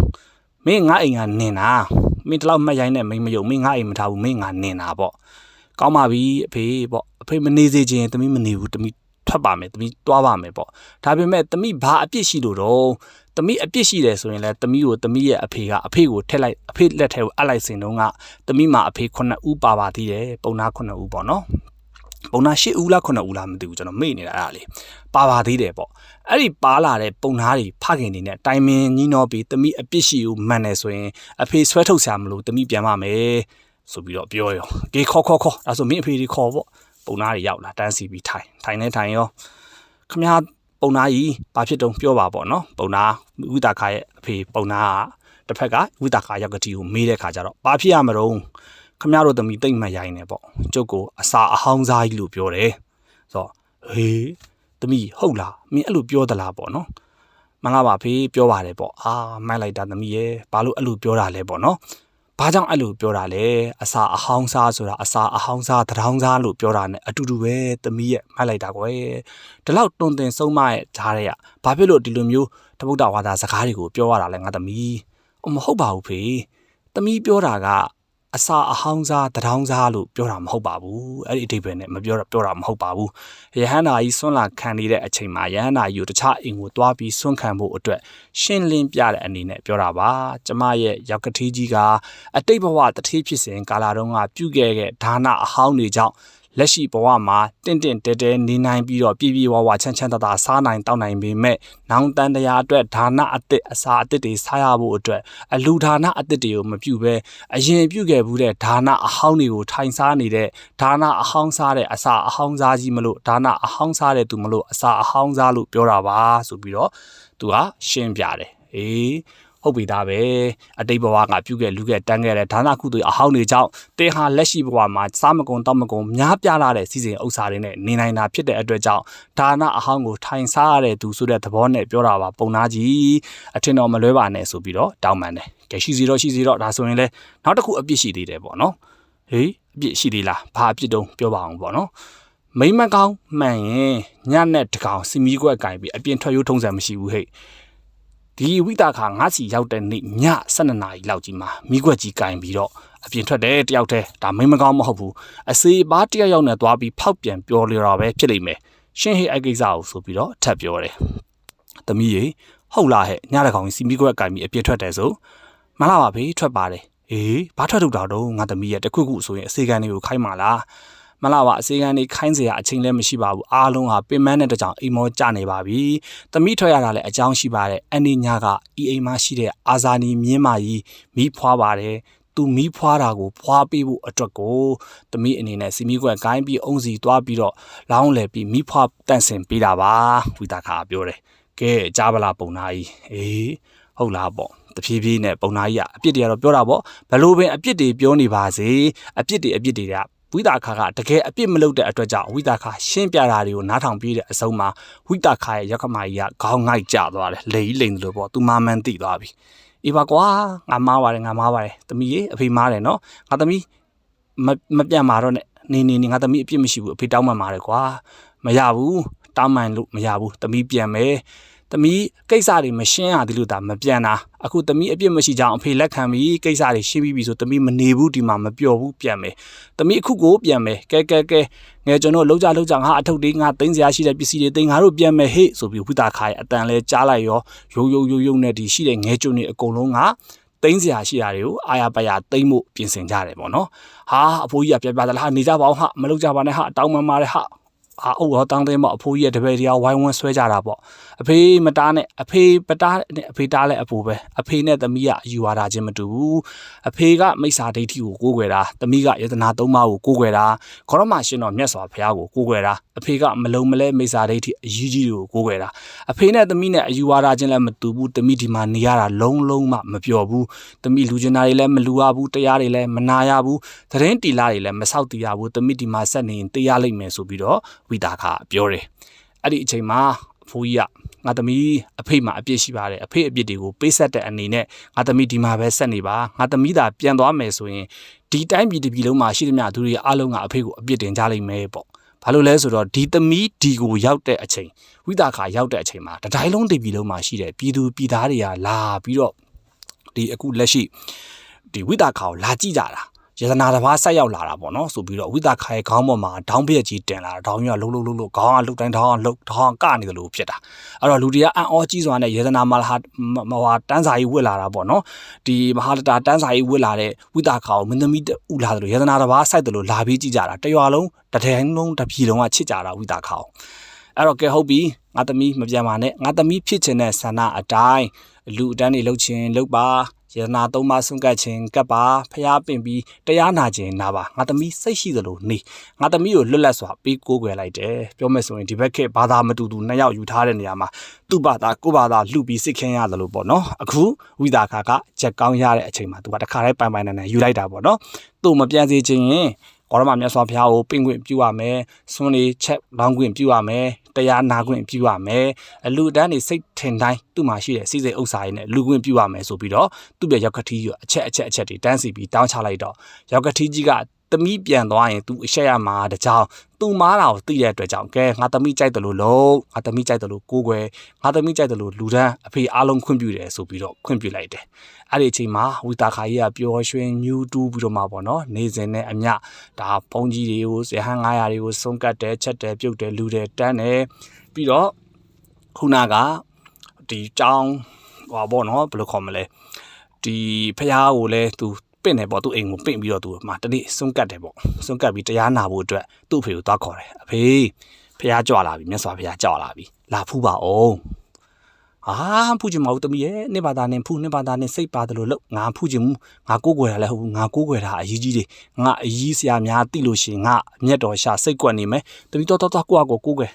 မင်းငါအိမ်ကနင်တာ မင်းတလောက်မှတ်ရိုင်းနဲ့မင်းမယုံမင်းငါအိမ်မထားဘူးမင်းငါနင်တာပေါ့ကောင်းပါပြီအဖေပေါ့အဖေမနေစေခြင်းသမီးမနေဘူးသမီးထွက်ပါမယ်သမီးတွားပါမယ်ပေါ့ဒါပေမဲ့သမီးဘာအပြစ်ရှိလို့တော့သမီးအပြစ်ရှိတယ်ဆိုရင်လည်းသမီးကိုသမီးရဲ့အဖေကအဖေကိုထက်လိုက်အဖေလက်ထဲကိုအပ်လိုက်စင်တော့ကသမီးမှာအဖေ9ဦးပါပါသေးတယ်ပုံနာ9ဦးပေါ့နော်ပုံနာ10ဦးလား9ဦးလားမသိဘူးကျွန်တော်မေ့နေတာအဲ့ဒါလေးပါပါသေးတယ်ပေါ့အဲ့ဒီပါလာတဲ့ပုံနာတွေဖခင်နေနဲ့တိုင်မင်းညီနော်ပြီးသမီးအပြစ်ရှိကိုမှန်တယ်ဆိုရင်အဖေဆွဲထုတ်ဆရာမလို့သမီးပြန်ပါမယ်ဆိုပြီးတော့ပြောရောကေခေါ်ဒါဆိုမင်းအဖေကြီးခေါ်ပေါ့ပုံနာတွေရောက်လာတန်းစီပြီးထိုင်နေထိုင်ရောခမရပုံနာကြီးဘာဖြစ်တုံးပြောပါပေါ့နော်ပုံနာဝိတာခါရဲ့အဖေပုံနာကတစ်ဖက်ကဝိတာခါရောက်ကတိကိုမေးတဲ့ခါကျတော့ဘာဖြစ်ရမလို့ခမရတို့သမီးတိတ်မှရိုင်းနေပေါ့ကျုပ်ကိုအစာအဟောင်းစားကြီးလို့ပြောတယ်ဆိုတော့ဟေးသမီးဟုတ်လားမင်းအဲ့လိုပြောသလားပေါ့နော်မင်္ဂလာပါဖေးပြောပါတယ်ပေါ့မှန်လိုက်တာသမီးရဲ့ဘာလို့အဲ့လိုပြောတာလဲပေါ့နော်ဘာကြောင့်အဲ့လိုပြောတာလဲအစာအဟောင်းစားဆိုတာအစာအဟောင်းစားတထောင်းစားလို့ပြောတာ ਨੇ အတူတူပဲသမီးရဲ့မှတ်လိုက်တာကွယ်ဒီလောက်တွင်တင်ဆုံးမရဲ့ဓာတ်ရဲ့ဘာဖြစ်လို့ဒီလိုမျိုးတပုတ်တာဝါဒစကားတွေကိုပြောရတာလဲငါသမီးမဟုတ်ပါဘူးဖေသမီးပြောတာကအစာအဟောင်းစားတထောင်းစားလို့ပြောတာမဟုတ်ပါဘူးအဲ့ဒီအဓိပ္ပာယ်နဲ့မပြောတာမဟုတ်ပါဘူးယဟန္တာကြီးဆွမ်းလာခံနေတဲ့အချိန်မှာယဟန္တာကြီးကိုတခြားအိမ်ကိုတွားပြီးဆွမ်းခံဖို့အတွက်ရှင်းလင်းပြတဲ့အနေနဲ့ပြောတာပါကျမရဲ့ရောက်ကတိကြီးကအတိတ်ဘဝတတိဖြစ်စဉ်ကာလတုန်းကပြုခဲ့တဲ့ဒါနအဟောင်းတွေကြောင့်လက်ရှိဘဝမှာတင့်တဲနေနိုင်ပြီးတော့ပြည့်ဝချမ်းသာစားနိုင်တောက်နိုင်ပေမဲ့နောင်တန်တရားအတွက်ဒါနအသစ်အစာအသစ်တွေစားရဖို့အတွက်အလူဒါနအသစ်တွေကိုမပြုဘဲအရင်ပြုခဲ့ဘူးတဲ့ဒါနအဟောင်းတွေကိုထိုင်စားနေတဲ့ဒါနအဟောင်းစားတဲ့အစာအဟောင်းစားကြီးမလို့ဒါနအဟောင်းစားတဲ့သူမလို့အစာအဟောင်းစားလို့ပြောတာပါဆိုပြီးတော့သူကရှင်းပြတယ်ဟုတ်ပြီသားပဲအတိတ်ဘဝကပြုခဲ့လူခဲ့တန်းခဲ့တဲ့ဒါနကုသိုလ်အဟောင်းတွေကြောင့်တေဟာလက်ရှိဘဝမှာစားမကုန်တောက်မကုန်များပြားလာတဲ့စီစဉ်ဥစ္စာတွေနဲ့နေနိုင်တာဖြစ်တဲ့အတွက်ကြောင့်ဒါနအဟောင်းကိုထိုင်စားရတဲ့သူဆိုတဲ့သဘောနဲ့ပြောတာပါပုံနာကြီးအထင်တော်မလွဲပါနဲ့ဆိုပြီးတော့တောင်းပန်တယ်ကဲရှိစီတော့ဒါဆိုရင်လဲနောက်တစ်ခုအပြစ်ရှိသေးတယ်ပေါ့နော်အပြစ်ရှိသေးလားဘာအပြစ်တုံးပြောပါအောင်ပေါ့နော်မိမကောင်းမှန်ရင်ညနဲ့တကောင်စီမီကွက်ကင်ပြီးအပြင်ထွက်ရိုးထုံးစံမရှိဘူးဟဲ့ဒီဝိတာခါငါးစီရောက်တဲ့နေ့ည12နာရီလောက်ကြီးမှာမိကွက်ကြီးကင်ပြီးတော့အပြင်ထွက်တယ်တယောက်တည်းဒါမိမကောင်းမဟုတ်ဘူးအစေပါတယောက်နဲ့သွားပြီးဖောက်ပြန်ပြောလျော်တာပဲဖြစ်လိမ့်မယ်ရှင်းဟိအကိစ္စကိုဆိုပြီးတော့ထပ်ပြောတယ်သမီးရေဟုတ်လားဟဲ့ညတကောင်စီမိကွက်ကင်ပြီးအပြင်ထွက်တယ်ဆိုမလားပါဖေးထွက်ပါတယ်ဘာထွက်ထုတ်တာတော့ငါသမီးရဲ့တခုခုဆိုရင်အစေကန်တွေကိုခိုင်းပါလားမလားပါအစေခံနေခိုင်းเสียအချိန်လည်းမရှိပါဘူးအားလုံးဟာပင်မတဲ့တကြောင်အိမ်မောကျနေပါပြီသမီးထွက်ရတာလည်းအကြောင်းရှိပါတယ်အန်ဒီညာကအိမ်မရှိတဲ့အာဇာနီမြင်းမာကြီးမိဖွားပါတယ်သူမိဖွားတာကိုဖွားပေးဖို့အတွက်ကိုသမီးအနေနဲ့စီမီကွက်ကိုင်းပြီးအုံစီသွားပြီးတော့လောင်းလဲပြီးမိဖွားတန့်စင်ပေးတာပါဝိတာခါပြောတယ်ကဲကြားပလားပုံနာကြီးဟုတ်လားပေါ့တဖြည်းဖြည်းနဲ့ပုံနာကြီးကအပြစ်တွေကတော့ပြောတာပေါ့ဘလို့ပင်အပြစ်တွေပြောနေပါစေအပြစ်တွေကဝိတာခါကတကယ်အပြစ်မလုပ်တဲ့အတွက်ကြောင့်ဝိတာခါရှင်းပြတာတွေကိုနားထောင်ပြီးတဲ့အဆုံးမှာဝိတာခါရဲ့ရက်ကမကြီးကခေါင်းငိုက်ကျသွားတယ်လိန်လို့ပေါ့သူမှန်သိသွားပြီအေးပါကွာငါမားပါတယ်သမီးရေအဖေမားတယ်နော်ငါသမီးမပြန်มาတော့နဲ့နေငါသမီးအပြစ်မရှိဘူးအဖေတောင်းပန်ပါတယ်ကွာမရဘူးတောင်းပန်လို့မရဘူးသမီးပြန်မယ်သမီးကိစ္စတွေမရှင်းရသေးလို့ဒါမပြန်တာအခုသမီးအပြစ်မရှိကြောင်းအဖေလက်ခံပြီးကိစ္စတွေရှင်းပြီးပြီဆိုသမီးမနေဘူးဒီမှာမပျော်ဘူးပြန်မယ်သမီးအခုကိုပြန်မယ်ကဲငယ်ကျွန်တော်လောက်ကြငါအထုပ်တွေငါသိမ်းစရာရှိတဲ့ပစ္စည်းတွေသိမ်းငါတို့ပြန်မယ်ဟေ့ဆိုပြီးဝိတာခါရဲ့အတန်လဲကြားလိုက်ရောရုံနဲ့ဒီရှိတဲ့ငယ်ကျွန်တွေအကုန်လုံးကသိမ်းစရာရှိတာတွေကိုအာရပါရသိမ်းဖို့ပြင်ဆင်ကြတယ်ပေါ့နော်ဟာအဖိုးကြီးကပြသလားနေကြပါအောင်ဟာမလုပ်ကြပါနဲ့ဟာတောင်းပန်ပါတယ်ဟာအုပ်ရောတောင်းတဲ့မအဖိုးကြီးရဲ့တပည့်တရားဝိုင်းဝန်းဆွဲကြတာပေါ့အဖေမတားနဲ့အဖေပတားနဲ့အဖေတားလဲအဖိုးပဲအဖေနဲ့သမီးကအယူဝါဒချင်းမတူဘူးအဖေကမိစ္ဆာဒိဋ္ဌိကိုကိုးကွယ်တာသမီးကယတနာသုံးပါးကိုကိုးကွယ်တာခေါရမရှင်တော်မြတ်စွာဘုရားကိုကိုးကွယ်တာအဖေကမလုံးမလဲမိစ္ဆာဒိဋ္ဌိအကြီးကြီးကိုကိုးကွယ်တာအဖေနဲ့သမီးနဲ့အယူဝါဒချင်းလည်းမတူဘူးသမီးဒီမှာနေရတာလုံးမပျော်ဘူးသမီးလူကျင်တာတွေလည်းမလူရဘူးတရားတွေလည်းမနာရဘူးသတင်းတီလာတွေလည်းမဆောက်တည်ရဘူးသမီးဒီမှာဆက်နေရင်တရားလိမ့်မယ်ဆိုပြီးတော့ဝိတာခါပြောတယ်အဲ့ဒီအချိန်မှာအဖိုးကြီးကငါသမီးအဖေမှာအပြစ်ရှိပါတယ်အဖေအပြစ်တွေကိုပေးဆက်တဲ့အနေနဲ့ငါသမီးဒီမှာပဲဆက်နေပါငါသမီးသာပြန်သွားမယ်ဆိုရင်ဒီတိုင်းပြည်တစ်ပြည်လုံးမှာရှိသမျှသူတွေအားလုံးကအဖေကိုအပြစ်တင်ကြလိမ့်မယ်ပေါ့ဘာလို့လဲဆိုတော့ဒီသမီးဒီကိုရောက်တဲ့အချိန်ဝိတာခါရောက်တဲ့အချိန်မှာတတိုင်းလုံးတစ်ပြည်လုံးမှာရှိတဲ့ပြည်သူပြည်သားတွေကလာပြီးတော့ဒီအခုလက်ရှိ ဒီဝိသခါကိုလာကြည့်ကြတာယတနာတစ်ပါးဆက်ရောက်လာတာပေါ့နော်ဆိုပြီးတော့ဝိသခါရဲ့ခေါင်းပေါ်မှာဒေါင်းပြက်ကြီးတင်လာတာဒေါင်းကြီးကလှုပ်ခေါင်းကလှုပ်တိုင်းဒေါင်းကလှုပ်ဒေါင်းကနေတယ်လို့ဖြစ်တာအဲ့တော့လူတွေကအံ့ဩကြီးစွာနဲ့ယတနာမဟာတန်းစာကြီးဝစ်လာတာပေါ့နော်ဒီမဟာတာတန်းစာကြီးဝစ်လာတဲ့ဝိသခါကိုမင်းသမီးဥလာတယ်လို့ယတနာတစ်ပါးစိုက်တယ်လို့လာပြီးကြည့်ကြတာတရွာလုံးတစ်ထည်လုံးတစ်ပြည်လုံးကချစ်ကြတာဝိသခါကိုအဲ့တော့ကဲဟုတ်ပြီငါသမီးမပြန်ပါနဲ့ငါသမီးဖြစ်ချင်တဲ့ဆန္ဒအတိုင်းလူအတန်းတွေလှုပ်ချင်လှုပ်ပါယတနာသုံးပါးဆွန့်ကပ်ခြင်းကပ်ပါဖျားပင်ပြီးတရားနာခြင်းနာပါငါသမီးစိတ်ရှိသလိုနေငါသမီးကိုလွတ်လပ်စွာပေးကိုးကွယ်လိုက်တယ်ပြောမယ်ဆိုရင်ဒီဘက်ခေတ်ဘာသာမတူသူနှစ်ယောက်ယူထားတဲ့နေရာမှာသူ့ဘာသာကိုဘာသာလှုပ်ပြီးစိတ်ခင်းရတယ်လို့ပေါ့နော်အခုဝိသခါကချက်ကောင်းရတဲ့အချိန်မှာသူကတခါတည်းပိုင်နဲ့ယူလိုက်တာပေါ့နော်သူ့မပြန်စေခြင်းရင်ကောရမမြတ်စွာဘုရားကိုပင့်ခွင့်ပြုရမယ်ဆွမ်းလေးချက်လောင်းခွင့်ပြုရမယ်တရားနာခွင့်ပြုရမယ်အလူတန်းနေစိတ်ထင်တိုင်းသူ့မှာရှိတဲ့စိစိတ်ဥစ္စာတွေနဲ့လူခွင့်ပြုရမယ်ဆိုပြီးတော့သူ့ပြရောက်ကတိကြီးအချက်တွေတန်းစီပြီးတောင်းချလိုက်တော့ရောက်ကတိကြီးကသမီးပြန်သွားရင် तू အရှက်ရမှာတကြောင် तू မားတာကိုသိတဲ့အတွက်ကြောင့်ကဲငါသမီးကြိုက်တယ်လို့လုံးငါသမီးကြိုက်တယ်လို့ကိုးကွယ်ငါသမီးကြိုက်တယ်လို့လူတန်းအဖေအားလုံးခွင့်ပြုတယ်ဆိုပြီးတော့ခွင့်ပြုလိုက်တယ်အဲ့ဒီအချိန်မှာဝိသခါကြီးကပျော်ရွှင်မြူးတူးပြီးတော့မှပေါ့နော်နေစဉ်နဲ့အမျှဒါဘုံကြီးတွေကိုဇဟန်900တွေကိုစုံကတ်တယ်ချက်တယ်ပြုတ်တယ်လူတယ်တန်းတယ်ပြီးတော့ခုနကဒီကြောင်းဟောပေါ့နော်ဘယ်လိုခေါ်မလဲဒီဖះကိုလည်း तू ပင့်တယ်ပေါ့သူ့အိမ်ကိုပင့်ပြီးတော့ तू မှာတနေ့စွန့်ကတ်တယ်ပေါ့စွန့်ကတ်ပြီးတရားနာဖို့အတွက်သူ့အဖေကိုသွားခေါ်တယ်အဖေဖះကြွလာပြီမြတ်စွာဘုရားကြွလာပြီလာဖူးပါအောင်ဖူးချင်မဟုတ်တမီးရဲ့နှစ်ဘာသာနဲ့ဖူးနှစ်ဘာသာနဲ့စိတ်ပါတယ်လို့ငါဖူးချင်ဘူးငါကိုးကွယ်တာလည်းဟုတ်ဘူးငါကိုးကွယ်တာအရေးကြီးတယ်ငါအရေးဆရာများသိလို့ရှိရင်ငါအမျက်တော်ရှာစိတ်ကွက်နေမယ်တမီးတော့ကိုးကွယ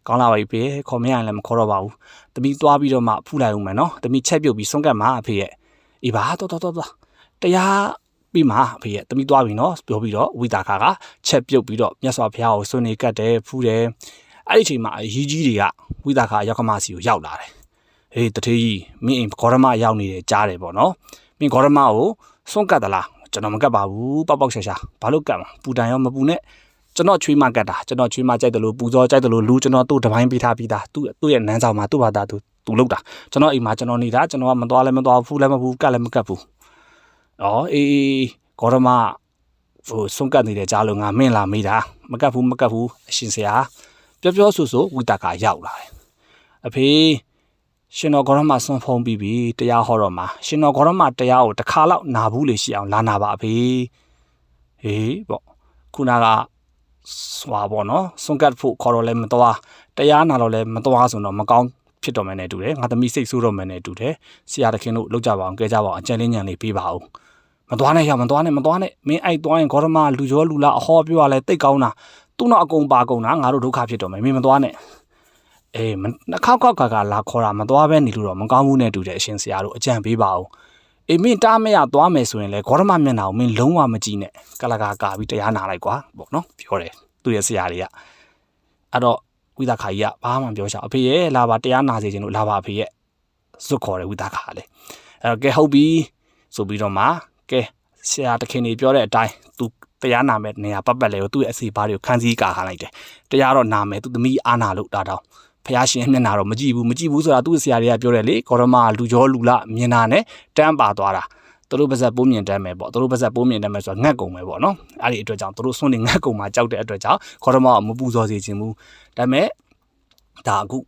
်ကောင်းလာပါပြီဖေခေါ်မရရင်လည်းမခေါ်တော့ပါဘူးတမီးသွားပြီးတော့မှဖူးလိုက်ဦးမယ်နော်တမီးချက်ပြုတ်ပြီးစွန့်ကတ်မှာအဖေရဲ့အေးပါတော့တရားပြီးမှအဖေရဲ့တမီးသွားပြီနော်ပြောပြီးတော့ဝိသခါကချက်ပြုတ်ပြီးတော့မြတ်စွာဘုရားကိုစွန့်နေကတ်တယ်ဖူးတယ်အဲ့ဒီအချိန်မှာအရေးကြီးတွေကဝိသခါရောက်ကမစီကိုရောက်လာတယ်ဟေးတထေးကြီးမင်းအိမ်ဂေါရမရောက်နေတယ်ကြားတယ်ပေါ့နော်မင်းဂေါရမကိုစွန့်ကတ်သလားကျွန်တော်မကတ်ပါဘူးပေါက်ရှာဘာလို့ကတ်မှာပူတန်ရောမပူနဲ့ကျွန်တော်ချွေးမကတ်တာကျွန်တော်ချွေးမကြိုက်တယ်လို့ပူဇော်ကြိုက်တယ်လို့လူကျွန်တော်သူ့တပိုင်းပေးထားပြီးသားသူ့ရဲ့နန်းဆောင်မှာသူ့ဘာသာသူလောက်တာကျွန်တော်အိမ်မှာကျွန်တော်နေတာကျွန်တော်ကမသွားလည်းမသွားဘူးလည်းမဘူးကတ်လည်းမကတ်ဘူးအေးဂေါရမဟိုစွန့်ကတ်နေတယ်ကြားလို့ငါမင်းလာမေးတာမကတ်ဘူးအရှင်ဆရာပြောဆိုဝိသခါရောက်လာတယ်အဖေရှင်တော်ဂေါရမစွန့်ဖုံးပြီးပြီတရားဟောတော့မှာရှင်တော်ဂေါရမတရားကိုတစ်ခါလောက်နာဘူးလေရှိအောင်လာနာပါအဖေဟေးပေါ့ခုနကစွာပေါ့နော်စွန့်ကတ်ဖို့ခေါ်တော့လဲမသွားတရားနာတော့လဲမသွားဆိုတော့မကောင်းဖြစ်တော့မယ်နဲ့တူတယ်ငါသမီးစိတ်ဆိုးတော့မယ်နဲ့တူတယ်ဆရာတခင်တို့လောက်ကြပါအောင်ကဲကြပါအောင်အကြံလေးညံလေးပေးပါဦးမသွားနဲ့မသွားနဲ့မင်းအဲ့သွားရင်ဂေါရမလူကျော်လူလာအဟောပြောရလဲတိတ်ကောင်းတာသူ့တော့အကုန်ပါကုန်တာငါတို့ဒုက္ခဖြစ်တော့မယ်မင်းမသွားနဲ့အေးနှခောက်ကလာခေါ်တာမသွားပဲနေလို့တော့မကောင်းဘူးနဲ့တူတဲ့အရှင်ဆရာတို့အကြံပေးပါဦးအေးမင်းတားမရသွားမယ်ဆိုရင်လေဂေါရမမျက်နှာကိုမင်းလုံးဝမကြည့်နဲ့ကလကာပြီးတရားနာလိုက်ကွာပေါ့နော်ပြောတယ်သူ့ရဲ့ဆရာတွေကအဲ့တော့ဝိသခါကြီးကဘာမှပြောချင်အဖေရဲ့လာပါတရားနာစေခြင်းလို့လာပါအဖေရဲ့စွတ်ခေါ်တယ်ဝိသခါလေအဲ့တော့ကဲဟုတ်ပြီဆိုပြီးတော့မှကဲဆရာတခင်တွေပြောတဲ့အတိုင်းသူတရားနာမဲ့နေရာပတ်လေကိုသူ့ရဲ့အစီဘာတွေကိုခန်းစည်းကာထားလိုက်တယ်တရားတော့နာမယ်သူသမီးအာနာလို့တာတော့ဖះရှင်မျက်နှာတော့မကြည့်ဘူးဆိုတာသူ့ဆရာတွေကပြောတယ်လေဂေါရမလူကျော်လူလာမြင်တာနဲ့တန်းပါသွားတာသူတို့ပါဇက်ပိုးမြင်တမ်းမယ်ပေါ့သူတို့ပါဇက်ပိုးမြင်တမ်းမယ်ဆိုတာငတ်ကုန်မယ်ပေါ့နော်အဲ့ဒီအတွက်ကြောင့်သူတို့ဆွန့်နေငတ်ကုန်မှာကြောက်တဲ့အတွက်ကြောင့်ဂေါရမကမပူဇော်စေခြင်းဘူးဒါပေမဲ့ဒါအခု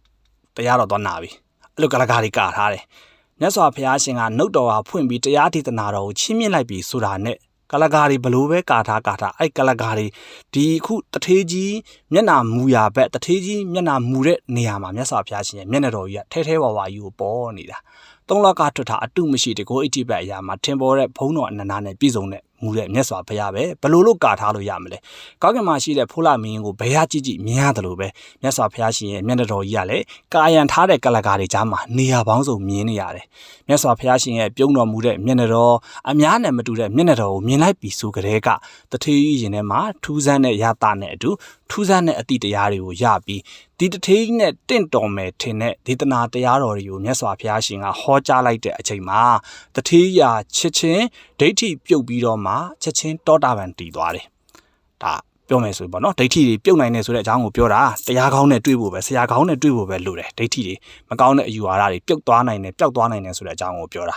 တရားတော့သွားနာပြီအဲ့လိုကလကားတွေကာထားတယ်မြတ်စွာဘုရားရှင်ကနှုတ်တော်ဟာဖွင့်ပြီးတရားဒေသနာတော်ကိုချီးမြှင့်လိုက်ပြီးဆိုတာနဲ့ကလကားတွေဘလို့ပဲကာထားအဲ့ကလကားတွေဒီခုတထေးကြီးမျက်နှာမူရာဘက်တထေးကြီးမျက်နှာမူတဲ့နေရာမှာမြတ်စွာဘုရားရှင်ရဲ့မျက်နှာတော်ကြီးကထဲဝါကြီးကိုပေါ်နေတာသုံးလကထွက်တာအတုမရှိတကိုအဋ္ဌိပတ်အရာမှာထင်ပေါ်တဲ့ဘုံတော်အနန္တနဲ့ပြည့်စုံတဲ့မူတဲ့မြတ်စွာဘုရားပဲဘလို့ကာထားလို့ရမလဲကောင်းကင်မှာရှိတဲ့ဖိုးလာမင်းကိုဘယ်ဟာကြည့်မြင်ရတယ်လို့ပဲမြတ်စွာဘုရားရှင်ရဲ့မျက်နှာတော်ကြီးကလည်းကာယံထားတဲ့ကလကားတွေကြားမှာနေရာပေါင်းစုံမြင်နေရတယ်မြတ်စွာဘုရားရှင်ရဲ့ပြုံးတော်မူတဲ့မျက်နှာတော်အများနဲ့မတူတဲ့မျက်နှာတော်ကိုမြင်လိုက်ပြီးဆိုကြတဲ့ကတထေးကြီးရင်ထဲမှာထူးဆန်းတဲ့ရတာနဲ့အတူထူးဆန်းတဲ့အတိတရားတွေကိုရပြီးဒီတထေးကြီးနဲ့တင့်တော်မယ်ထင်တဲ့ဒေသနာတရားတော်တွေကိုမြတ်စွာဘုရားရှင်ကဟောကြားလိုက်တဲ့အချိန်မှာတထေးကြီးချစ်ချင်းဒိဋ္ဌိပြုတ်ပြီးတော့မှချက်ချင်းတောတာပန်တည်သွားတယ်ဒါပ ပြောမယ်ဆိုပေါ့နော်ဒိဋ္ဌိတွေပြုတ်နိုင်နေဆိုတဲ့အကြောင်းကိုပြောတာတရားကောင်းနဲ့တွေးဖို့ပဲဆရာကောင်းနဲ့တွေးဖို့ပဲလိုတယ်ဒိဋ္ဌိတွေမကောင်းတဲ့အယူဝါဒတွေပြုတ်သွားနိုင်တယ်ပျောက်သွားနိုင်တယ်ဆိုတဲ့အကြောင်းကိုပြောတ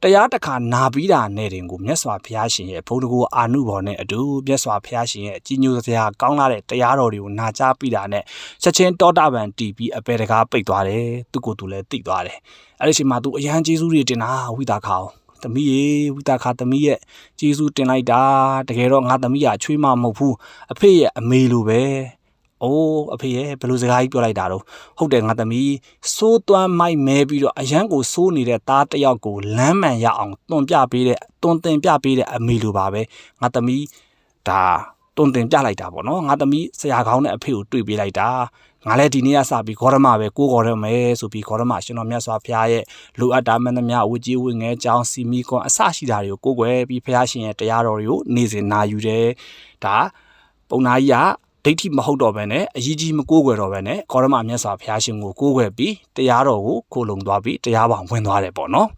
ာတရားတစ်ခါနာပြီးတာနဲ့တင်ကိုမြတ်စွာဘုရားရှင်ရဲ့ဘုန်းတကူအာနုဘော်နဲ့အတူမြတ်စွာဘုရားရှင်ရဲ့အကြီးညိုစရာကောင်းလာတဲ့တရားတော်တွေကိုနာကြားပြီးတာနဲ့ချက်ချင်းတောတာပန်တီးပြီးအပေတကားပိတ်သွားတယ်သူကိုယ်သူလည်းသိသွားတယ်အဲ့ဒီချိန်မှာသူအရန်ကျေးဇူးတွေတင်တာဝိသခာသမီးရေဝိသခာသမီးရဲ့ကျေးဇူးတင်လိုက်တာတကယ်တော့ငါသမီးကချွေးမမဟုတ်ဘူးအဖေရဲ့အမေလိုပဲအိုးအဖေရဲ့ဘယ်လိုစကားကြီးပြောလိုက်တာတော့ဟုတ်တယ်ငါသမီးစိုးသွမ်းမိုက်မဲပြီးတော့အရန်ကိုစိုးနေတဲ့သားတစ်ယောက်ကိုလမ်းမှန်ရအောင်တွန်ပြပေးတဲ့တွန်တင်ပြပေးတဲ့အမေလိုပါပဲငါသမီးဒါတွန်တင်ပြလိုက်တာပေါ့နော်ငါသမီးဆရာကောင်းတဲ့အဖေကိုတွေ့ပေးလိုက်တာငါလည်းဒီနေ့ကစပြီးဂေါရမပဲကိုးခေါ်ရမယ်ဆိုပြီးဂေါရမရှင်တော်မြတ်စွာဘုရားရဲ့လိုအပ်တာမှန်သမျှဝကြီးဝငဲကြောင်းစီမီကွန်အစရှိတာတွေကိုကိုးကွယ်ပြီးဘုရားရှင်ရဲ့တရားတော်တွေကိုနေ့စဉ်နာယူတယ်ဒါပုံနာကြီးကဒိဋ္ဌိမဟုတ်တော့ဘဲနဲ့အကြီးကြီးမကိုးကွယ်တော့ဘဲနဲ့ဂေါရမမြတ်စွာဘုရားရှင်ကိုကိုးကွယ်ပြီးတရားတော်ကိုခိုးလုံသွားပြီးတရားပေါင်ဝင်သွားတယ်ပေါ့နော်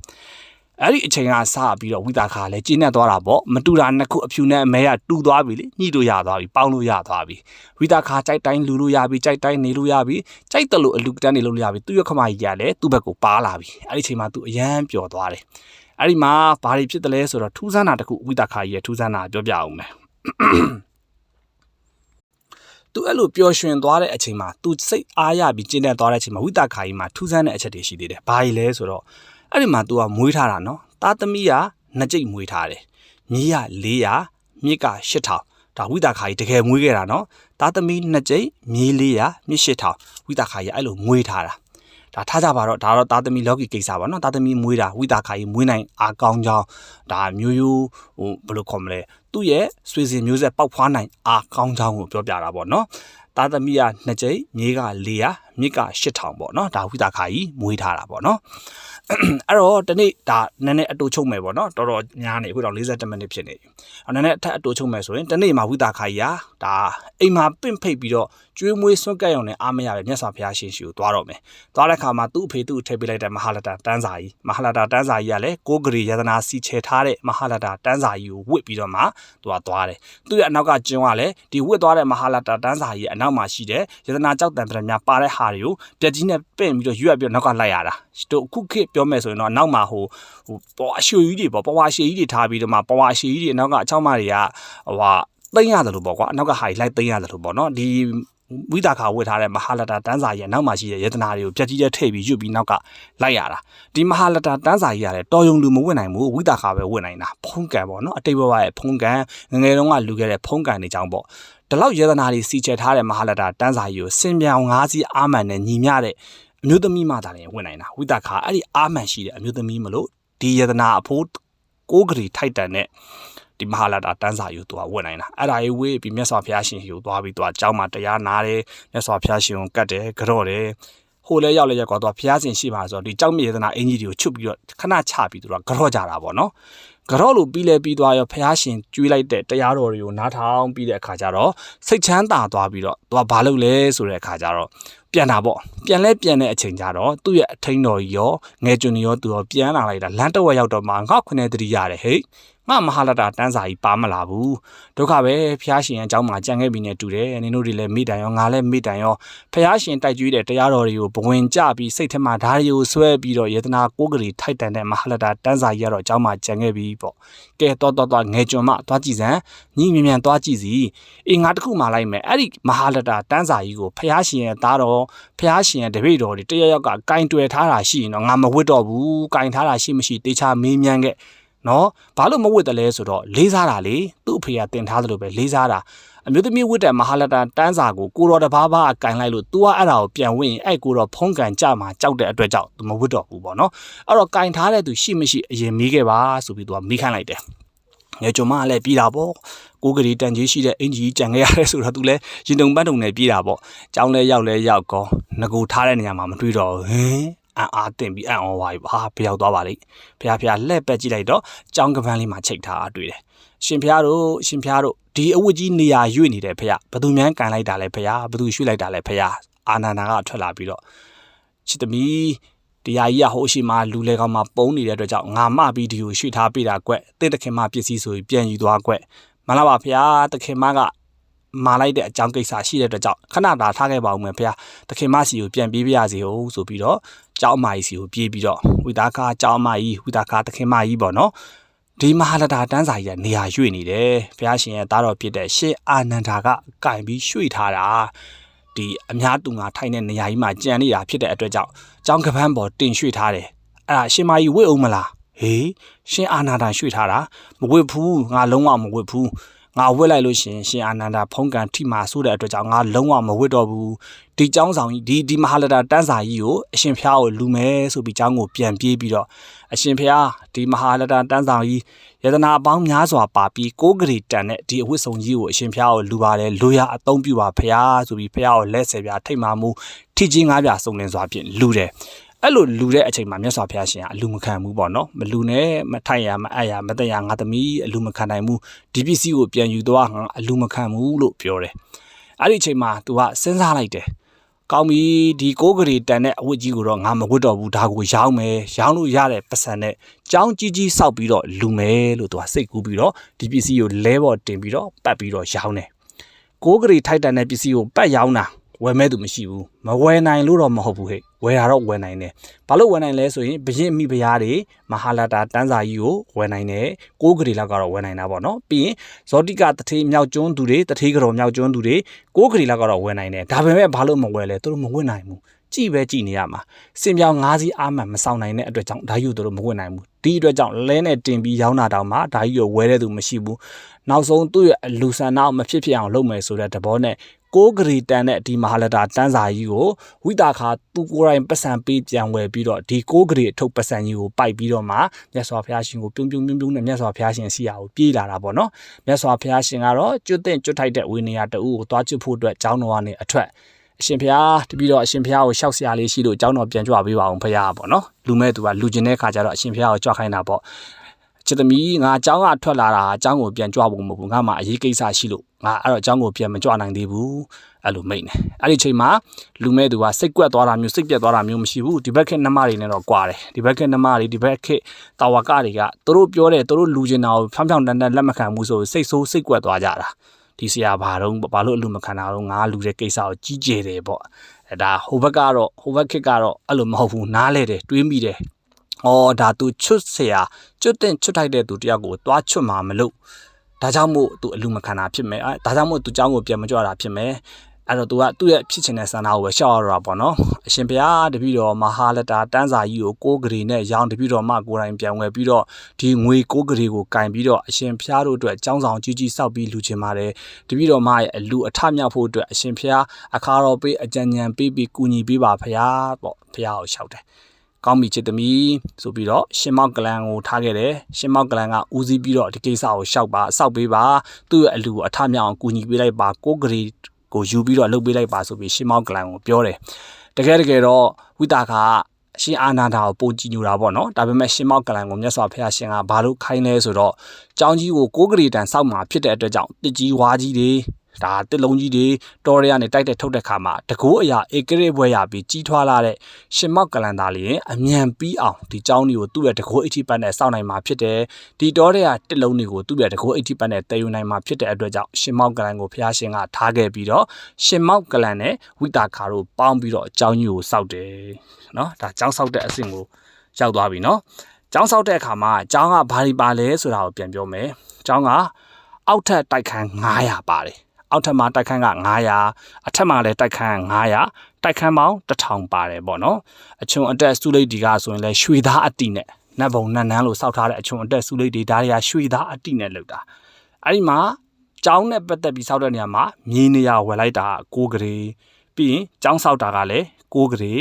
အဲ့ဒီအချိန်ကစပြီးတော့ဝိသခာလည်းကျင်းနေသွားတာပေါ့မတူတာနှစ်ခုအဖြူနဲ့အမဲကတူသွားပြီလေညှိလို့ရသွားပြီပေါင်းလို့ရသွားပြီဝိသခာကြိုက်တိုင်းလူလို့ရပြီကြိုက်တိုင်းနေလို့ရပြီကြိုက်တယ်လို့အလူတန်းနေလို့ရပြီသူ့ရခမကြီးကလည်းသူ့ဘက်ကိုပါလာပြီအဲ့ဒီအချိန်မှာသူအယမ်းပျော်သွားတယ်အဲ့ဒီမှာဘာတွေဖြစ်တယ်လဲဆိုတော့ထူးဆန်းတာတစ်ခုဝိသခာကြီးရဲ့ထူးဆန်းတာပြောပြအောင်မယ်သူအဲ့လိုပျော်ရွှင်သွားတဲ့အချိန်မှာသူစိတ်အားရပြီးကျင်းနေသွားတဲ့အချိန်မှာဝိသခာကြီးမှာထူးဆန်းတဲ့အချက်တွေရှိသေးတယ်ဘာကြီးလဲဆိုတော့အဲ့ဒီမှာ तू ကမွေးထားတာနော်သားသမီးက2ကြိတ်မွေးထားတယ်မြေးက400မြစ်က8000ဒါဝိသခာကြီးတကယ်မွေးခဲ့တာနော်သားသမီး2ကြိတ်မြေး400မြစ်8000ဝိသခာကြီးအဲ့လိုမွေးထားတာဒါထားကြပါတော့ဒါတော့သားသမီးလောကီကိစ္စပါနော်သားသမီးမွေးတာဝိသခာကြီးမွေးနိုင်အားကောင်းကြောင်းဒါမျိုးရိုးဘယ်လိုခေါ်မလဲသူ့ရဲ့ဆွေစဉ်မျိုးဆက်ပေါက်ဖွားနိုင်အားကောင်းကြောင်းကိုပြောပြတာပေါ့နော်သားသမီးက2ကြိတ်မြေးက400မြစ်က8000ပေါ့နော်ဒါဝိသခာကြီးမွေးထားတာပေါ့နော်အဲ့တော့ဒီနေ့ဒါနည်းနည်းအတူချုပ်မယ်ပေါ့နော်တော်တော်ညားနေအခုတော့40မိနစ်ဖြစ်နေပြီနည်းနည်းအထက်အတူချုပ်မယ်ဆိုရင်ဒီနေ့မှာဝိသခာကြီးဒါအိမ်မှာပင့်ဖိတ်ပြီးတော့ကျွေးမွေးစွန့်ကပ်ရုံနဲ့အားမရပဲမြတ်စွာဘုရားရှင်ရှိကိုသွားတော့မယ်သွားတဲ့ခါမှာသူ့အဖေသူ့ထည့်ပေးလိုက်တဲ့မဟာလတ္တတန်းစာကြီးမဟာလတ္တတန်းစာကြီးကလည်းကိုးဂရီယတနာစီချေထားတဲ့မဟာလတ္တတန်းစာကြီးကိုဝစ်ပြီးတော့မှသူကသွားတယ်သူ့ရဲ့အနောက်ကကျင်းကလည်းဒီဝစ်သွားတဲ့မဟာလတ္တတန်းစာကြီးအနောက်မှာရှိတဲ့ယတနာကြောက်တံပရများပါတဲ့ဟာတွေကိုပြက်ကြီးနဲ့ပင့်ပြီးတော့ရွက်ပြီးတော့နောက်ကလိုက်ရတာတို့အခုခေတ်ပြောမယ်ဆိုရင်တော့နောက်မှာဟိုပေါ်အရှိကြီးတွေပေါ့ပေါ်ဝါရှိကြီးတွေထားပြီးတော့မှပေါ်ဝါရှိကြီးတွေအနောက်ကအချောင်းမတွေကသိမ့်ရတယ်လို့ပေါ့ကွာအနောက်ကဟာကြီးလိုက်သိမ့်ရတယ်လို့ပေါ့နော်ဒီဝိသခာဝတ်ထားတဲ့မဟာလတ္တတန်းစာကြီးနောက်မှာရှိတဲ့ယတနာတွေကိုပြက်ကြီးတဲ့ထိပ်ပြီးရွတ်ပြီးနောက်ကလိုက်ရတာဒီမဟာလတ္တတန်းစာကြီးကလည်းတော်ယုံလူမဝတ်နိုင်ဘူးဝိသခာပဲဝတ်နိုင်တာဖုံးကံပေါ့နော်အတိတ်ဘဝရဲ့ဖုံးကံငငယ်တုန်းကလူခဲ့တဲ့ဖုံးကံတွေကြောင့်ပေါ့ဒီလောက်ယတနာတွေစီချထားတဲ့မဟာလတ္တတန်းစာကြီးကိုစင်ပြောင်၅စီးအာမန်နဲ့ညီမျှတဲ့အမျိုးသမီးမှသာလည်းဝတ်နိုင်တာဝိသခာအဲ့ဒီအာမန်ရှိတဲ့အမျိုးသမီးမလို့ဒီယတနာအဖိုးကိုးဂရီထိုက်တန်တဲ့ဒီမဟာလတ္တတန်းစာယူသူကဝတ်နိုင်တာအဲ့ဒါကြီးဝေးပြီးမြတ်စွာဘုရားရှင်ကိုသွားပြီးသူကเจ้าမှာတရားနာတယ်မြတ်စွာဘုရားရှင်ကိုကတ်တယ်ကြော့တယ်ဟိုလဲရောက်လဲရောက်တော့ဘုရားရှင်ရှိပါဆိုတော့ဒီเจ้าမြေယတနာအင်ကြီးတွေကိုချွတ်ပြီးတော့ခဏချပြီးသူကကြော့ကြတာပေါ့နော်ကြော့လို့ပြီးလဲပြီးသွားရောဘုရားရှင်ကျွေးလိုက်တဲ့တရားတော်တွေကိုနားထောင်ပြီးတဲ့အခါကျတော့စိတ်ချမ်းသာသွားပြီးတော့သူကဘာလုပ်လဲဆိုတဲ့အခါကျတော့ပြန်တာပေါ့ပြန်တဲ့အချိန်ကျတော့သူ့ရဲ့အထိန်တော်ကြီးရောငယ်ကျွန်းရောသူရောပြန်လာလိုက်တာလမ်းတစ်ဝက်ရောက်တော့မှငါခုနှစ်တတိရတယ်ဟဲ့ငါမဟာလတ္တတန်းစာကြီးပါမလာဘူးဒုက္ခပဲဖျားရှင်အကြောင်းမှာကြံခဲ့ပြီးနေတူတယ်နင်တို့တွေလည်းမိတိုင်ရောငါလည်းမိတိုင်ရောဖျားရှင်တိုက်ကျွေးတဲ့တရားတော်တွေကိုဘဝင်ကြပြီးစိတ်ထဲမှာဓာရီကိုဆွဲပြီးတော့ယေတနာကိုးကလေးထိုက်တန်တဲ့မဟာလတ္တတန်းစာကြီးကတော့အကြောင်းမှာကြံခဲ့ပြီးပေါ့ကဲတော့ငယ်ကျွန်းမသွားကြည့်စမ်းညီမြန်သွားကြည့်စီအေးငါတခုမှလိုက်မယ်အဲ့ဒီမဟာလတ္တတန်းစာကြီးကိုဖျားရှင်ရဲ့သားတော်ဖျားရှင်ရဲ့တပည့်တော်တွေတရယောက်ကကင်တွယ်ထားတာရှိရင်တော့ငါမဝတ်တော့ဘူးကင်ထားတာရှိမရှိတေချာမေးမြန်းခဲ့နော်ဘာလို့မဝတ်တယ်လဲဆိုတော့လေးစားတာလေသူ့အဖေကတင်ထားသလိုပဲလေးစားတာအမျိုးသမီးဝတ်တဲ့မဟာလတ္တတန်းစာကိုကိုတော်တဘာဘာကင်လိုက်လို့ तू ကအဲ့ဒါကိုပြန်ဝင့်အဲ့ကိုတော်ဖုံးကန်ကြမှာကြောက်တဲ့အတွက်ကြောင့် तू မဝတ်တော့ဘူးပေါ့နော်အဲ့တော့ကင်ထားတဲ့သူရှိမရှိအရင်မေးခဲ့ပါဆိုပြီး तू ကမေးခိုင်းလိုက်တယ်ငယ်ကျွန်းမလည်းပြေးတာပေါ့ကိုကလေးတန်ကြီးရှိတဲ့အင်ကြီးကြံခဲ့ရတယ်ဆိုတော့ तू လည်းရင်တုံပန်းတုံနဲ့ပြေးတာပေါ့ကြောင်းလဲရောက်ကောငကိုထားတဲ့နေရာမှာမတွေ့တော့ဟင်းအားတင်ပြီးအံ့ဩသွားပြီဟာဖျောက်သွားပါလိမ့်ဖျားလှည့်ပက်ကြည့်လိုက်တော့ကြောင်းကပန်းလေးမှာချိတ်ထားတွေ့တယ်ရှင်ဖျားတို့ဒီအဝတ်ကြီးနေရာရွေ့နေတယ်ဖျားဘသူမြန်းကန်လိုက်တာလဲဖျားဘသူရွှေ့လိုက်တာလဲဖျားအာနန္ဒာကထွက်လာပြီးတော့ချစ်သမီးတရားကြီးကဟိုရှိမှလူလေကောင်မှာပုံနေတဲ့အတွက်ကြောင့်ငါမပြီးဒီကိုရွှေ့ထားပေးတာကွတင့်တခင်မပစ္စည်းဆိုပြီးပြန်ယူသွားကွမလားပါဖျားတခင်မက မာလိုက်တဲ့အကြောင်းကိစ္စရှိတဲ့အတွက်ကြောင့်ခဏတာထားခဲ့ပါဦးမယ်ဖေ။တခင်မစီကိုပြန်ပြေးပြရစီဟုတ်ဆိုပြီးတော့ကျောင်းအမကြီးစီကိုပြေးပြီးတော့ဝိတာခကျောင်းအမကြီးဝိတာခတခင်မကြီးပေါ့နော်ဒီမဟာလတာတန်းစာကြီးကနေရာရွှေ့နေတယ်ဘုရားရှင်ရဲ့သားတော်ဖြစ်တဲ့ရှင်အာနန္ဒာကကင်ပြီးရွှေ့ထားတာဒီအများသူငါထိုင်တဲ့နေရာကြီးမှာကြံနေတာဖြစ်တဲ့အတွက်ကြောင့်ကျောင်းကပန်းပေါ်တင်ရွှေ့ထားတယ်အဲ့ဒါရှင်မကြီးဝိအောင်မလားဟေးရှင်အာနန္ဒာရွှေ့ထားတာမဝိဘူးငါလုံးဝမဝိဘူးငါဝစ်လိုက်လို့ရှင်အာနန္ဒာဖုံးကန်ထိမှာဆိုတဲ့အတွက်ကြောင့်ငါလုံးဝမဝစ်တော့ဘူးဒီကျောင်းဆောင်ကြီးဒီမဟာလတာတန်းစာကြီးကိုအရှင်ဖျားကိုလူမယ်ဆိုပြီးကျောင်းကိုပြန်ပြေးပြီးတော့အရှင်ဖျားဒီမဟာလတာတန်းဆောင်ကြီးယတနာအပေါင်းများစွာပါပြီး6ဂရီတန်တဲ့ဒီအဝတ်စုံကြီးကိုအရှင်ဖျားကိုလူပါတယ်လူရအသုံးပြုပါဖျားဆိုပြီးဖျားကိုလက်ဆယ်ပြထိတ်မှမူထိချင်း၅ပြစုံလင်စွာဖြင့်လူတယ်အဲ့လိုလူတဲ့အချိန်မှာမြတ်စွာဘုရားရှင်ကအလူမခံဘူးပေါ့နော်မလူနဲ့မထိုင်ရမအပ်ရမတက်ရငါသမီးအလူမခံနိုင်ဘူးဒီပစ္စည်းကိုပြန်ယူသွားငါအလူမခံဘူးလို့ပြောတယ်အဲ့ဒီအချိန်မှာ तू ကစဉ်းစားလိုက်တယ်ကောင်းပြီဒီ6ဂရီတန်တဲ့အဝတ်ကြီးကိုတော့ငါမဝတ်တော့ဘူးဒါကိုရောင်းမယ်ရောင်းလို့ရတဲ့ပတ်စံနဲ့ကြောင်းကြီးစောက်ပြီးတော့လူမယ်လို့ तू ကစိတ်ကူးပြီးတော့ဒီပစ္စည်းကိုလဲပေါ်တင်ပြီးတော့ပတ်ပြီးတော့ရောင်းတယ်6ဂရီထိုက်တန်တဲ့ပစ္စည်းကိုပတ်ရောင်းတာဝယ်မဲ့သူမရှိဘူးမဝယ်နိုင်လို့တော့မဟုတ်ဘူးဟဲ့ဝယ်တာတော့ဝယ်နိုင်တယ်ဘာလို့ဝယ်နိုင်လဲဆိုရင်ဘရင်မိဖုရားတွေမဟာလာတာတန်းစာကြီးကိုဝယ်နိုင်တယ်6ဂရီလောက်ကတော့ဝယ်နိုင်တာပေါ့နော်ပြီးရင်ဇောတိကတထေးမြောက်ကျွန်းသူတွေတထေးကြော်မြောက်ကျွန်းသူတွေ6ဂရီလောက်ကတော့ဝယ်နိုင်တယ်ဒါပေမဲ့ဘာလို့မဝယ်လဲသူတို့မဝယ်နိုင်ဘူးကြည့်ပဲကြည့်နေရမှာစင်ပြောင်၅စီးအားမှန်မဆောင်နိုင်တဲ့အတွက်ကြောင့်ဓာကြီးကိုတို့မဝယ်နိုင်ဘူးဒီအတွက်ကြောင့်လဲနဲ့တင်ပြီးရောင်းတာတောင်မှဓာကြီးကိုဝယ်တဲ့သူမရှိဘူးနောက်ဆုံးသူ့ရဲ့လူဆန်နောက်မဖြစ်ဖြစ်အောင်လုပ်မယ်ဆိုတဲ့သဘောနဲ့6ဂရီတန်တဲ့ဒီမဟာလတာတန်းစာကြီးကိုဝိတာခါသူကိုယ်တိုင်ပတ်စံပေးပြန်ဝယ်ပြီးတော့ဒီ6ဂရီအထုပ်ပတ်စံကြီးကိုပိုက်ပြီးတော့မှမြတ်စွာဘုရားရှင်ကိုပြုံနဲ့မြတ်စွာဘုရားရှင်စီရာကိုပြေးလာတာပေါ့နော်မြတ်စွာဘုရားရှင်ကတော့ကျွတ်ထိုက်တဲ့ဝိနည်းတူကိုသွားကျွတ်ဖို့အတွက်ကျောင်းတော်ကနေအထွက်အရှင်ဘုရားတပြီးတော့အရှင်ဘုရားကိုရှောက်ဆရာလေးရှိလို့ကျောင်းတော်ပြန်ကြွပေးပါအောင်ဘုရားပေါ့နော်လူမဲ့သူကလူကျင်တဲ့ခါကျတော့အရှင်ဘုရားကိုကြွခိုင်းတာပေါ့ချစ်သမီးငါအเจ้าကထွက်လာတာအเจ้าကိုပြန်ကြွဖို့မဟုတ်ဘူးငါမှအရေးကိစ္စရှိလို့ငါအဲ့တော့အเจ้าကိုပြန်မကြွနိုင်သေးဘူးအဲ့လိုမိတ်နေအဲ့ဒီချိန်မှာလူမဲ့သူကစိတ်ကွက်သွားတာမျိုးစိတ်ပြက်သွားတာမျိုးမရှိဘူးဒီဘက်ခက်နှမတွေနဲ့တော့ကွာတယ်ဒီဘက်ခက်နှမတွေဒီဘက်ခက်တာဝကတွေကသူတို့ပြောတယ်သူတို့လူကျင်တာကိုဖြောင်းတန်လက်မခံဘူးဆိုစိတ်ဆိုးစိတ်ကွက်သွားကြတာဒီဆရာဘာလို့အလူမခံတာတော့ငါလူတဲ့ကိစ္စကိုကြီးကျယ်တယ်ပေါ့အဲ့ဒါဟိုဘက်ခက်ကတော့အဲ့လိုမဟုတ်ဘူးနားလဲတယ်တွေးမိတယ်ဒါသူချွတ်ဆရာချွတ်ထိုက်တဲ့သူတယောက်ကိုသွားချွတ်မှာမလို့ဒါကြောင့်မို့သူအလူမခံတာဖြစ်မယ်ဒါကြောင့်မို့သူเจ้าကိုပြန်မကြွတာဖြစ်မယ်အဲ့တော့သူကသူ့ရဲ့ဖြစ်ချင်တဲ့ဆန္ဒကိုပဲရှောက်ရတာပေါ့နော်အရှင်ဘုရားတပည့်တော်မဟာလတာတန်းစာကြီးကို6ဂရီနဲ့ရောင်းတပည့်တော်မှကိုယ်တိုင်ပြန်ဝယ်ပြီးတော့ဒီငွေ6ဂရီကိုကင်ပြီးတော့အရှင်ဘုရားတို့အတွက်ကျောင်းဆောင်ကြီးစောက်ပြီးလူချင်ပါတယ်တပည့်တော်မှရဲ့အလူအထမြောက်ဖို့အတွက်အရှင်ဘုရားအခါတော်ပေးအကြံဉာဏ်ပေးပြီးကူညီပေးပါဘုရားပေါ့ဘုရားကိုရှောက်တယ်ကောင်းပြီချစ်သမီးဆိုပြီးတော့ရှင်မောက်ကလန်ကိုထားခဲ့တယ်ရှင်မောက်ကလန်ကဦးစီးပြီးတော့ဒီကိစ္စကိုရှောက်ပါစောက်ပေးပါသူ့ရဲ့အလူကိုအထမြောက်အောင်ကူညီပေးလိုက်ပါ6ဂရီကိုယူပြီးတော့လုပ်ပေးလိုက်ပါဆိုပြီးရှင်မောက်ကလန်ကိုပြောတယ်တကယ်တော့ဝိတာခရှင်အာနန္ဒာကိုပုံကြည့်ညူတာပေါ့နော်ဒါပေမဲ့ရှင်မောက်ကလန်ကိုမြတ်စွာဘုရားရှင်ကဘာလို့ခိုင်းလဲဆိုတော့ကျောင်းကြီးကို6ဂရီတန်စောက်မှာဖြစ်တဲ့အတွက်ကြောင့်တစ်ကြီးဝါကြီးတွေဒါတစ်လုံးကြီးတွေတော်ရရနဲ့တိုက်တဲ့ထုတ်တဲ့ခါမှာတကိုးအရာဧကရေဘွဲရပြီးကြီးထွားလာတဲ့ရှင်မောက်ကလန်သားလေးအမြန်ပြီးအောင်ဒီเจ้านี่ကိုသူ့ရဲ့တကိုးအဋ္ဌိပတ်နဲ့စောင့်နိုင်မှာဖြစ်တယ်ဒီတော်ရရတစ်လုံးတွေကိုသူ့ရဲ့တကိုးအဋ္ဌိပတ်နဲ့တည်ယူနိုင်မှာဖြစ်တဲ့အတွက်ကြောင့်ရှင်မောက်ကလန်ကိုဘုရားရှင်ကထားခဲ့ပြီးတော့ရှင်မောက်ကလန်နဲ့ဝိတာခါတို့ပေါင်းပြီးတော့เจ้าကြီးကိုစောက်တယ်နော်ဒါเจ้าစောက်တဲ့အဆင့်ကိုရောက်သွားပြီနော်เจ้าစောက်တဲ့အခါမှာเจ้าကဘာတွေပါလဲဆိုတာကိုပြန်ပြောမယ်เจ้าကအောက်ထပ်တိုက်ခန်း900ပါတယ်အောက်ထပ်မှာတိုက်ခန်းက900အထက်မှာလည်းတိုက်ခန်း900တိုက်ခန်းပေါင်း1000ပါတယ်ပေါ့နော်အချုံအတက်စုလိတ်ဒီကဆိုရင်လည်းရွှေသားအတိနဲ့နတ်ဘုံနတ်နန်းလို့စောက်ထားတဲ့အချုံအတက်စုလိတ်ဒီဒါတွေကရွှေသားအတိနဲ့လုပ်တာအဲ့ဒီမှာကျောင်းနဲ့ပတ်သက်ပြီးစောက်တဲ့နေရာမှာမြေနေရာဝယ်လိုက်တာ6ဂရီပြီးရင်ကျောင်းစောက်တာကလည်း6ဂရ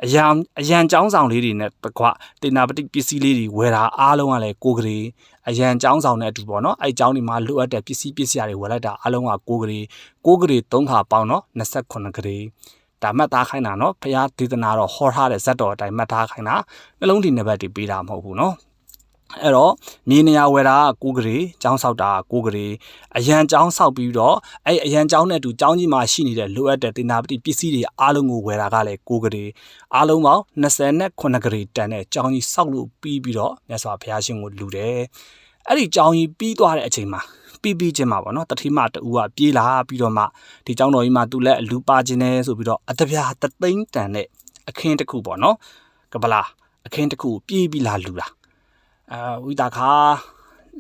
ီအရန်ကျောင်းဆောင်လေးတွေနဲ့တကွတေနာပတိပစ္စည်းလေးတွေဝယ်တာအားလုံးကလည်း6ဂရီအရန်ကျောင်းဆောင်နဲ့အတူပေါ့နော်အဲ့ကျောင်းဒီမှာလိုအပ်တဲ့ပစ္စည်းတွေဝယ်လိုက်တာအားလုံးက6ဂရီ3ခါပေါင်းတော့28ဂရီဒါမှတ်သားခိုင်းတာနော်ဖရာဒေသနာတော့ဟောထားတဲ့ဇတ်တော်အတိုင်းမှတ်သားခိုင်းတာနှလုံးဒီနံပါတ်တွေပေးတာမဟုတ်ဘူးနော်အဲ့တော့မြေနေရာဝယ်တာက6ဂရီကျောင်းဆောက်တာက6ဂရီအရန်ကျောင်းဆောက်ပြီးတော့အဲ့အရန်ကျောင်းနဲ့အတူကျောင်းကြီးမှာရှိနေတဲ့လိုအပ်တဲ့တေနာပတိပစ္စည်းတွေအားလုံးကိုဝယ်တာကလည်း6ဂရီအားလုံးပေါင်း28ဂရီတန်တဲ့ကျောင်းကြီးဆောက်လို့ပြီးတော့မြတ်စွာဘုရားရှင်ကိုလူတယ်အဲ့ဒီကျောင်းကြီးပြီးသွားတဲ့အချိန်မှာ ပြီးချင်းမှာပေါ့နော်တတိမတူကပြေးလာပြီးတော့မှဒီเจ้าတော်ကြီးမှာသူလည်းအလူပါခြင်းနဲ့ဆိုပြီးတော့အတပြားတသိန်းတန်တဲ့အခင်းတစ်ခုပေါ့နော်ကပလာအခင်းတစ်ခုပြေးပြီးလာလူတာဝိတာခါ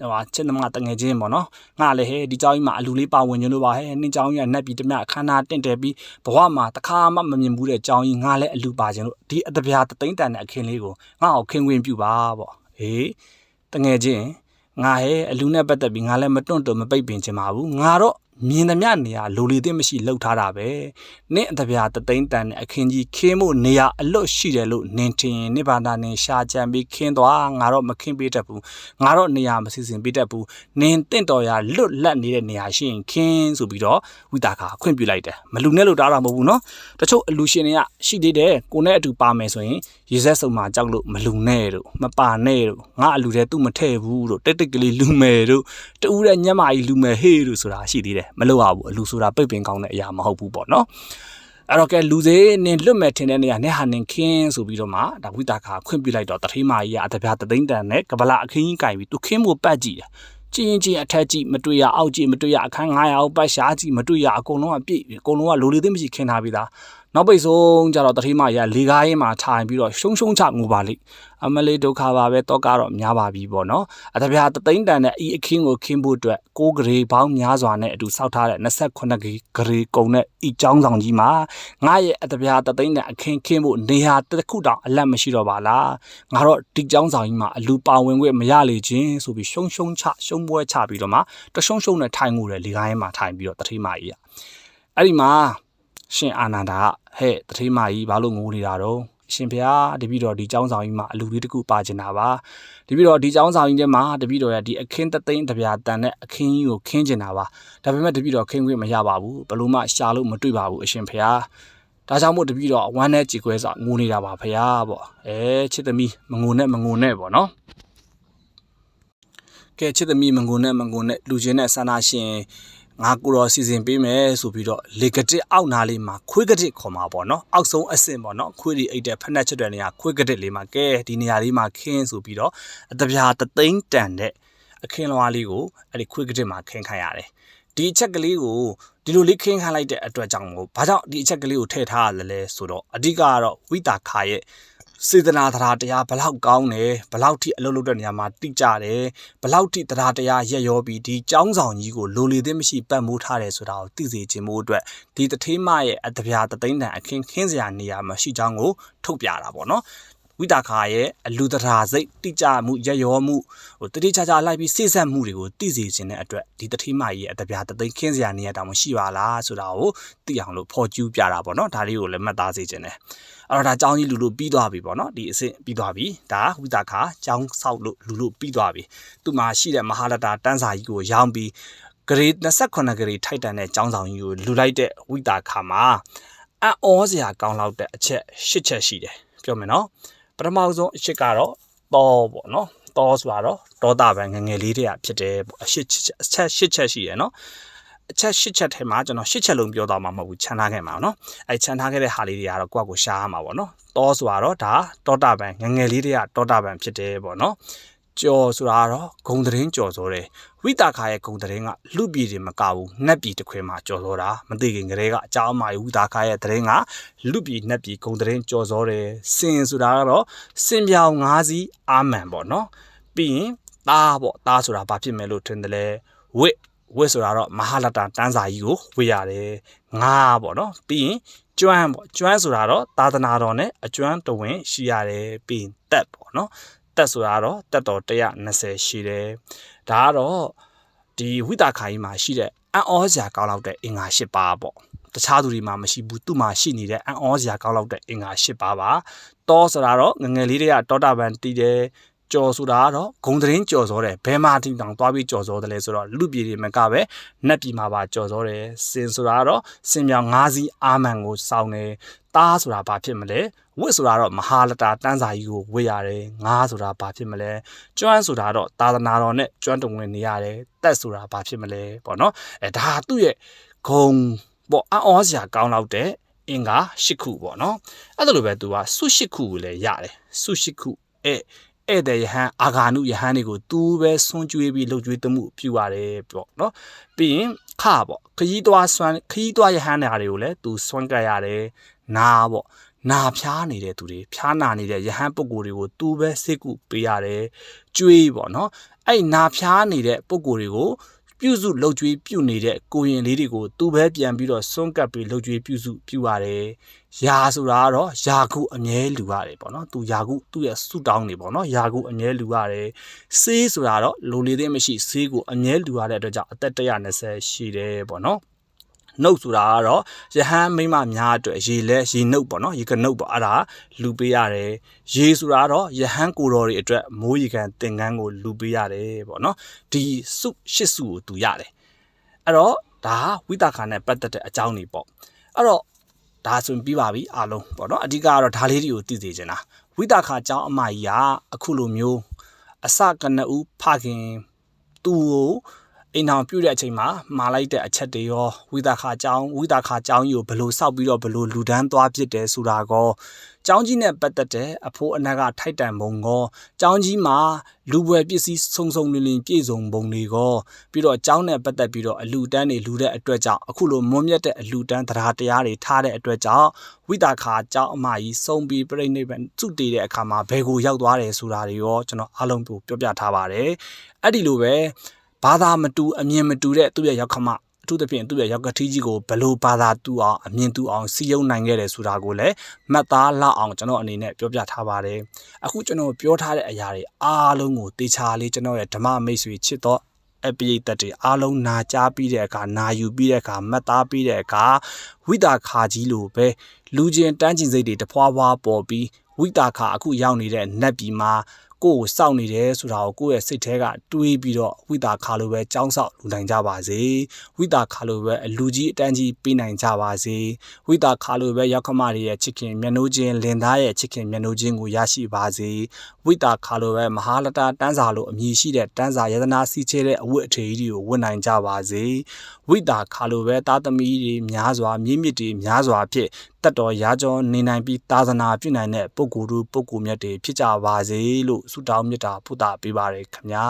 ဟိုချစ်သမားတငယ်ချင်းပေါ့နော်ငါလည်းဟဲ့ဒီเจ้าကြီးမှာအလူလေးပါဝင်ခြင်းလို့ပါဟဲ့နင်းเจ้าကြီးကနှက်ပြီးတမအခမ်းအနားတင့်တယ်ပြီးဘဝမှာတခါမှမမြင်ဘူးတဲ့เจ้าကြီးငါလည်းအလူပါခြင်းလို့ဒီအတပြားတသိန်းတန်တဲ့အခင်းလေးကိုငါ့ကိုခင်းဝင်ပြပါပေါ့ဟေးတငယ်ချင်းငါဟဲ့အလူနဲ့ပတ်သက်ပြီးငါလည်းမတွန့်တွန့်မပိတ်ပင်ချင်ပါဘူးငါတော့မြင်သမျှနေရာလိုလေသိမရှိလှုပ်ထားတာပဲနင့်အတပြားတသိန်းတန်တဲ့အခင်းကြီးခင်းဖို့နေရာအလွတ်ရှိတယ်လို့နင်ထင်နိဗ္ဗာန်နင်ရှာကြံပြီးခင်းသွားငါတော့မခင်းပေးတတ်ဘူးငါတော့နေရာမစီစဉ်ပေးတတ်ဘူးနင်တင့်တော်ရာလွတ်လပ်နေတဲ့နေရာရှိရင်ခင်းဆိုပြီးတော့ဝိတာခါခွင့်ပြုလိုက်တယ်မလူနဲ့လို့တားတာမဟုတ်ဘူးနော်တချို့အလူရှင်တွေကရှိသေးတယ်ကိုနဲ့အတူပါမယ်ဆိုရင်ရေဆက်စုံမှာကြောက်လို့မလူနဲ့တို့မပါနဲ့တို့ငါအလူတဲ့သူ့မထဲ့ဘူးတို့တိတ်တိတ်ကလေးလူမယ်တို့တူးတဲ့ညက်မကြီးလူမယ်ဟေးတို့ဆိုတာရှိသေးတယ်မလို့ရဘူးအလူဆိုတာပိတ်ပင်ကောင်းတဲ့အရာမဟုတ်ဘူးပေါ့နော်အဲ့တော့ကဲလူစေးနင်လွတ်မဲ့ထင်တဲ့နေရာနဲ့ဟာနင်ခင်းဆိုပြီးတော့မှဒါဝိတာခါခွင့်ပြုလိုက်တော့တထေးမကြီးကအတပြားတသိန်းတန်နဲ့ကပလာအခင်းကြီးကင်ပြီးသူခင်းဖို့ပတ်ကြည့်တယ်ကြင်းချင်းအထက်ကြည့်မတွေ့ရအောက်ကြည့်မတွေ့ရအခန်း900အောက်ပတ်ရှားကြည့်မတွေ့ရအကုန်လုံးကပြည့်အကုန်လုံးကလိုလေသိမရှိခင်းထားပြီးသားနောက်ပိတ်ဆုံးကြတော့တထေးမကြီးကလေကားရင်းမှာထိုင်ပြီးတော့ရှုံချငူပါလိအမလေးဒုက္ခပါပဲတော့ကတော့များပါပြီပေါ့နော်အတပြားတသိန်းတန်နဲ့ဤအခင်းကိုခင်းဖို့အတွက်6ဂရေပေါင်းများစွာနဲ့အတူစောက်ထားတဲ့28ဂရေကုံနဲ့ဤចောင်းဆောင်ကြီးမှာငါရဲ့အတပြားတသိန်းတန်အခင်းခင်းဖို့နေဟာတစ်ခုတောင်အလတ်မရှိတော့ပါလားငါတော့ဒီចောင်းဆောင်ကြီးမှာအလူပါဝင်ခွင့်မရလေခြင်းဆိုပြီးရှုံပွဲချပြီးတော့မှတရှုံနဲ့ထိုင်ငူတယ်လေကားရင်းမှာထိုင်ပြီးတော့တထေးမကြီးအဲ့ဒီမှာရှင်အာနန္ဒာဟဲ့တထေးမကြီးဘာလို့ငိုနေတာတော့အရှင်ဘုရားတပည့်တော်ဒီចောင်းဆောင်ကြီးမှာအလူလေးတစ်ခုပါကျင်တာပါတပည့်တော်ဒီចောင်းဆောင်ကြီးထဲမှာတပည့်တော်ရဲ့ဒီအခင်းတသိန်းတပြားတန်တဲ့အခင်းကြီးကိုခင်းကျင်တာပါဒါပေမဲ့တပည့်တော်ခင်းခွင့်မရပါဘူးဘလို့မှရှာလို့မတွေ့ပါဘူးအရှင်ဘုရားဒါကြောင့်မို့တပည့်တော်အဝမ်းနဲ့ကြေကွဲစွာငိုနေတာပါဘုရားပေါ့ချစ်သမီးမငိုနဲ့ပေါ့နော်ကဲချစ်သမီးမငိုနဲ့လူချင်းနဲ့ဆန္ဒရှင်ငါကိုတော့စီစဉ်ပေးမယ်ဆိုပြီးတော့လေကတစ်အောက်နာလေးမှာခွေးကတစ်ခေါ်မှာပေါ့နော်အောက်ဆုံးအဆင့်ပေါ့နော်ခွေးတွေအိတ်တဲ့ဖက်နှက်ချက်တဲ့နေရာခွေးကတစ်လေးမှာကဲဒီနေရာလေးမှာခင်းဆိုပြီးတော့အတပြားတသိန်းတန်တဲ့အခင်းလွားလေးကိုအဲ့ဒီခွေးကတစ်မှာခင်းခိုင်းရတယ်ဒီအချက်ကလေးကိုဒီလိုလေးခင်းခိုင်းလိုက်တဲ့အတွက်ကြောင့်မို့ဘာကြောင့်ဒီအချက်ကလေးကိုထည့်ထားရလဲဆိုတော့အဓိကကတော့ဝိတာခါရဲ့စေတနာတရားဘလောက်ကောင်းတယ်ဘလောက်ထိအလုပ်လုပ်တဲ့နေရာမှာတိကျတယ်ဘလောက်ထိတရားရက်ရောပြီးဒီចောင်းဆောင်ကြီးကိုလိုလေသိမရှိပတ်မိုးထားတယ်ဆိုတာကိုသိစေခြင်းမို့အတွက်ဒီတထေးမရဲ့အတပြားတသိန်းတန်အခင်းခင်းစရာနေရာမှာရှိချောင်းကိုထုတ်ပြတာပေါ့နော်ဝိတာခါရဲ့အလူတရားစိတ်တိကျမှုရက်ရောမှုတတိချာလိုက်ပြီးစိစက်မှုတွေကိုသိစေခြင်းတဲ့အတွက်ဒီတထေးမရဲ့အတပြားတသိန်းခင်းစရာနေရာတောင်မရှိပါလားဆိုတာကိုသိအောင်လို့ဖော်ကျူးပြတာပေါ့နော်ဒါလေးကိုလည်းမှတ်သားစေခြင်းတယ်အဲ့တော့ဒါចောင်းကြီးလူလို့ပြီးသွားပြီပေါ့နော်ဒီအဆင့်ပြီးသွားပြီဒါဝိတာခါចောင်းဆောက်လို့လူလို့ပြီးသွားပြီသူ့မှာရှိတဲ့မဟာလတာတန်းစာကြီးကိုရောင်းပြီးဂရေ28ဂရေထိုက်တန်တဲ့ចောင်းဆောင်ကြီးကိုလူလိုက်တဲ့ဝိတာခါမှာအံ့ဩစရာကောင်းလောက်တဲ့အချက်8ချက်ရှိတယ်ပြောမယ်နော်ပထမဆုံးအချက်ကတော့တောပေါ့နော်တောဆိုတာတော့ဒေါသပဲငငယ်လေးတွေကဖြစ်တယ်ပေါ့အချက်8ချက်ရှိတယ်နော်အချက်8ချက်ထဲမှာကျွန်တော်8ချက်လုံးပြောသွားမှာမဟုတ်ဘူးခြံထားခဲ့မှာနော်အဲခြံထားခဲ့တဲ့ဟာလေးတွေကတော့ကိုယ့်ကိုရှားရမှာပေါ့နော်တောဆိုတာတော့ဒါတောတာပန်ငငယ်လေးတွေကတောတာပန်ဖြစ်တယ်ပေါ့နော်ကြော်ဆိုတာတော့ဂုံသတင်းကြော်စောတယ်ဝိတာခါရဲ့ဂုံသတင်းကလူပြည်တွေမကဘူးနတ်ပြည်တစ်ခွဲမှာကြော်စောတာမသိခင်ကလေးကအကြောင်းအမာဝိတာခါရဲ့သတင်းကလူပြည်နတ်ပြည်ဂုံသတင်းကြော်စောတယ်စင်ဆိုတာကတော့စင်ပြောင်၅စီးအာမန်ပေါ့နော်ပြီးရင်သားပေါ့သားဆိုတာဘာဖြစ်မယ်လို့ထင်တယ်လဲဝစ်ဆိုတာတော့မဟာလတာတန်းစာကြီးကိုဝေ့ရတယ်ငါပေါ့နော်ပြီးရင်ကျွမ်းပေါ့ကျွမ်းဆိုတာတော့သာသနာတော်နဲ့အကျွမ်းတဝင်းရှိရတယ်ပြီးရင်တက်ပေါ့နော်တက်ဆိုတာတော့တက်တော်120ရှိတယ်ဒါကတော့ဒီဝိတာခါကြီးမှာရှိတဲ့အံ့ဩစရာကောင်းလောက်တဲ့အင်္ဂါ8ပါးပေါ့တခြားသူတွေမှာမရှိဘူးသူ့မှာရှိနေတဲ့အံ့ဩစရာကောင်းလောက်တဲ့အင်္ဂါ8ပါးပါတောဆိုတာတော့ငငယ်လေးတွေကတောတာပန်တီးတယ်ကြော်ဆိုတာကတော့ဂုံသတင်းကြော်စောတယ်ဘဲမာတီတောင်သွားပြီးကြော်စောတယ်လဲဆိုတော့လူပြည်တွေမကပဲနတ်ပြည်မှာပါကြော်စောတယ်စင်ဆိုတာကတော့စင်မြောင်၅စီးအာမန်ကိုစောင်းတယ်သားဆိုတာဘာဖြစ်မလဲဝစ်ဆိုတာတော့မဟာလတာတန်းစာကြီးကိုဝေ့ရတယ်ငါဆိုတာဘာဖြစ်မလဲကျွမ်းဆိုတာတော့သာသနာတော်နဲ့ကျွမ်းတုံဝင်နေရတယ်တက်ဆိုတာဘာဖြစ်မလဲပေါ့နော်ဒါသူ့ရဲ့ဂုံပေါ့အံ့ဩစရာကောင်းလောက်တဲ့အင်္ဂါ၈ခုပေါ့နော်အဲ့ဒါလိုပဲသူကစု၈ခုကိုလည်းရတယ်စု၈ခု တဲ့ယဟန်အာဂါနုယဟန်တွေကိုသူပဲဆွန့်ကျွေးပြီးလှုပ်ကြွေးတမှုပြုရတယ်ပေါ့နော်ပြီးရင်ခပေါ့ခရီးသွားယဟန်တွေကိုလည်းသူဆွန့်ကပ်ရတယ်နာပေါ့နာဖျားနေတဲ့သူတွေဖျားနာနေတဲ့ယဟန်ပုဂ္ဂိုလ်တွေကိုသူပဲစိတ်ကူပေးရတယ်ကြွေးပေါ့နော်အဲ့နာဖျားနေတဲ့ပုဂ္ဂိုလ်တွေကိုပြုစုလှုပ်ကြွေးပြုနေတဲ့ကိုရင်လေးတွေကိုသူပဲပြန်ပြီးတော့စွန့်ကပ်ပြီးလှုပ်ကြွေးပြုစုပြုရတယ်ယာဆိုတာကတော့ယာကုအမြဲလူရတယ်ပေါ့နော်သူယာကုသူ့ရဲ့ဆုတောင်းနေပေါ့နော်ယာကုအမြဲလူရတယ်ဆေးဆိုတာတော့လိုလေသေးမရှိဆေးကိုအမြဲလူရတဲ့အတွက်ကြောင့်အသက်120ရှိတယ်ပေါ့နော်နှုတ်ဆိုတာကတော့ယဟန်မိမများအတွက်ရေလဲရေနှုတ်ပေါ့နော်ရေကနှုတ်ပေါ့အဲ့ဒါလူပေးရတယ်ရေဆိုတာကတော့ယဟန်ကိုတော်တွေအတွက်မိုးရေကန်သင်္ကန်းကိုလူပေးရတယ်ပေါ့နော်ဒီစုရှစ်စုကိုသူရတယ်အဲ့တော့ဒါဝိသခာနဲ့ပတ်သက်တဲ့အကြောင်းတွေပေါ့အဲ့တော့ဒါဆိုရင်ပြီးပါပြီအားလုံးပေါ့နော်အဓိကကတော့ဒါလေးတွေကိုသိစေချင်တာဝိသခာအကြောင်းအမကြီးကအခုလိုမျိုးအစကနဦးဖခင်သူ့ကိုအိမ်ထောင်ပြုတဲ့အချိန်မှာမှာလိုက်တဲ့အချက်တွေရောဝိသခာကျောင်းကြီးကိုဘလို့စောက်ပြီးတော့ဘလို့လူဒန်းသွားဖြစ်တယ်ဆိုတာကောကျောင်းကြီးနဲ့ပတ်သက်တဲ့အဖိုးအနက်ကထိုက်တန်ပုံကောကျောင်းကြီးမှာလူပွဲပစ္စည်းစုံလင်ပြည့်စုံပုံတွေကောပြီးတော့ကျောင်းနဲ့ပတ်သက်ပြီးတော့အလူတန်းတွေလူတဲ့အတွက်ကြောင့်အခုလိုမွန်းမြတ်တဲ့အလူတန်းတရားတွေထားတဲ့အတွက်ကြောင့်ဝိသခာကျောင်းအမကြီးစုံပြီးပြိဋိဘံစုတည်တဲ့အခါမှာဘယ်ကိုရောက်သွားတယ်ဆိုတာတွေရောကျွန်တော်အားလုံးပြောပြထားပါတယ်အဲ့ဒီလိုပဲဘာသာမတူအမြင်မတူတဲ့သူ့ရဲ့ရောက်ခမအထူးသဖြင့်သူ့ရဲ့ရောက်ကတိကြီးကိုဘလို့ဘာသာတူအောင်အမြင်တူအောင်စီယုံနိုင်ခဲ့တယ်ဆိုတာကိုလည်းမှတ်သားလောက်အောင်ကျွန်တော်အနေနဲ့ပြောပြထားပါတယ်အခုကျွန်တော်ပြောထားတဲ့အရာတွေအားလုံးကိုတေချာလေးကျွန်တော်ရဲ့ဓမ္မမိတ်ဆွေချစ်တော့အပိယတ်တွေအားလုံးနာကြားပြီးတဲ့အခါနာယူပြီးတဲ့အခါမှတ်သားပြီးတဲ့အခါဝိတာခါကြီးလိုပဲလူချင်းတန်းကျင်စိတ်တွေတဖွာဖွာပေါ်ပြီးဝိတာခါအခုရောက်နေတဲ့နတ်ပြည်မှာကိုယ်စောင့်နေတယ်ဆိုတာကိုကိုယ့်ရဲ့စိတ်ထဲကတွေးပြီးတော့ဝိတာခါလိုပဲကြောင်းဆောက်လူနိုင်ကြပါစေဝိတာခါလိုပဲအလူကြီးအတန်းကြီးပေးနိုင်ကြပါစေဝိတာခါလိုပဲရောက်ခမတွေရဲ့ချစ်ခင်မျက်နှိုးချင်းလင်သားရဲ့ချစ်ခင်မျက်နှိုးချင်းကိုရရှိပါစေဝိတာခါလိုပဲမဟာလတာတန်းစာလိုအမည်ရှိတဲ့တန်းစာယတနာစီချဲတဲ့အဝတ်အထည်ကြီးကိုဝတ်နိုင်ကြပါစေဝိတာခါလိုပဲသားသမီးတွေများစွာမြင့်မြတ်တွေများစွာဖြင့်တတ်တော်ရာကျော်နေနိုင်ပြီးသာသနာပြုနိုင်တဲ့ပုဂ္ဂိုလ်မြတ်တွေဖြစ်ကြပါစေလို့ဆုတောင်းမေတ္တာပို့တာပေးပါရခင်ဗျာ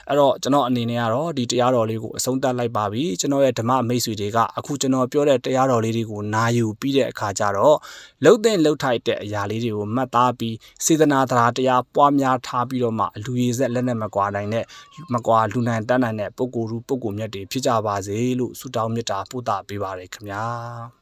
အဲ့တော့ကျွန်တော်အနေနဲ့ကတော့ဒီတရားတော်လေးကိုအဆုံးသတ်လိုက်ပါပြီကျွန်တော်ရဲ့ဓမ္မမိတ်ဆွေတွေကအခုကျွန်တော်ပြောတဲ့တရားတော်လေးတွေကိုနာယူပြီးတဲ့အခါကျတော့လှုပ်တဲ့လှုပ်ထိုက်တဲ့အရာလေးတွေကိုမှတ်သားပြီးစေတနာတရားပွားများထားပြီးတော့မှအလူရည်ဆက်လက်နဲ့မကွာနိုင်တဲ့လူနိုင်တန်းနိုင်တဲ့ပုဂ္ဂိုလ်မြတ်တွေဖြစ်ကြပါစေလို့ဆုတောင်းမေတ္တာပို့တာပေးပါရခင်ဗျာ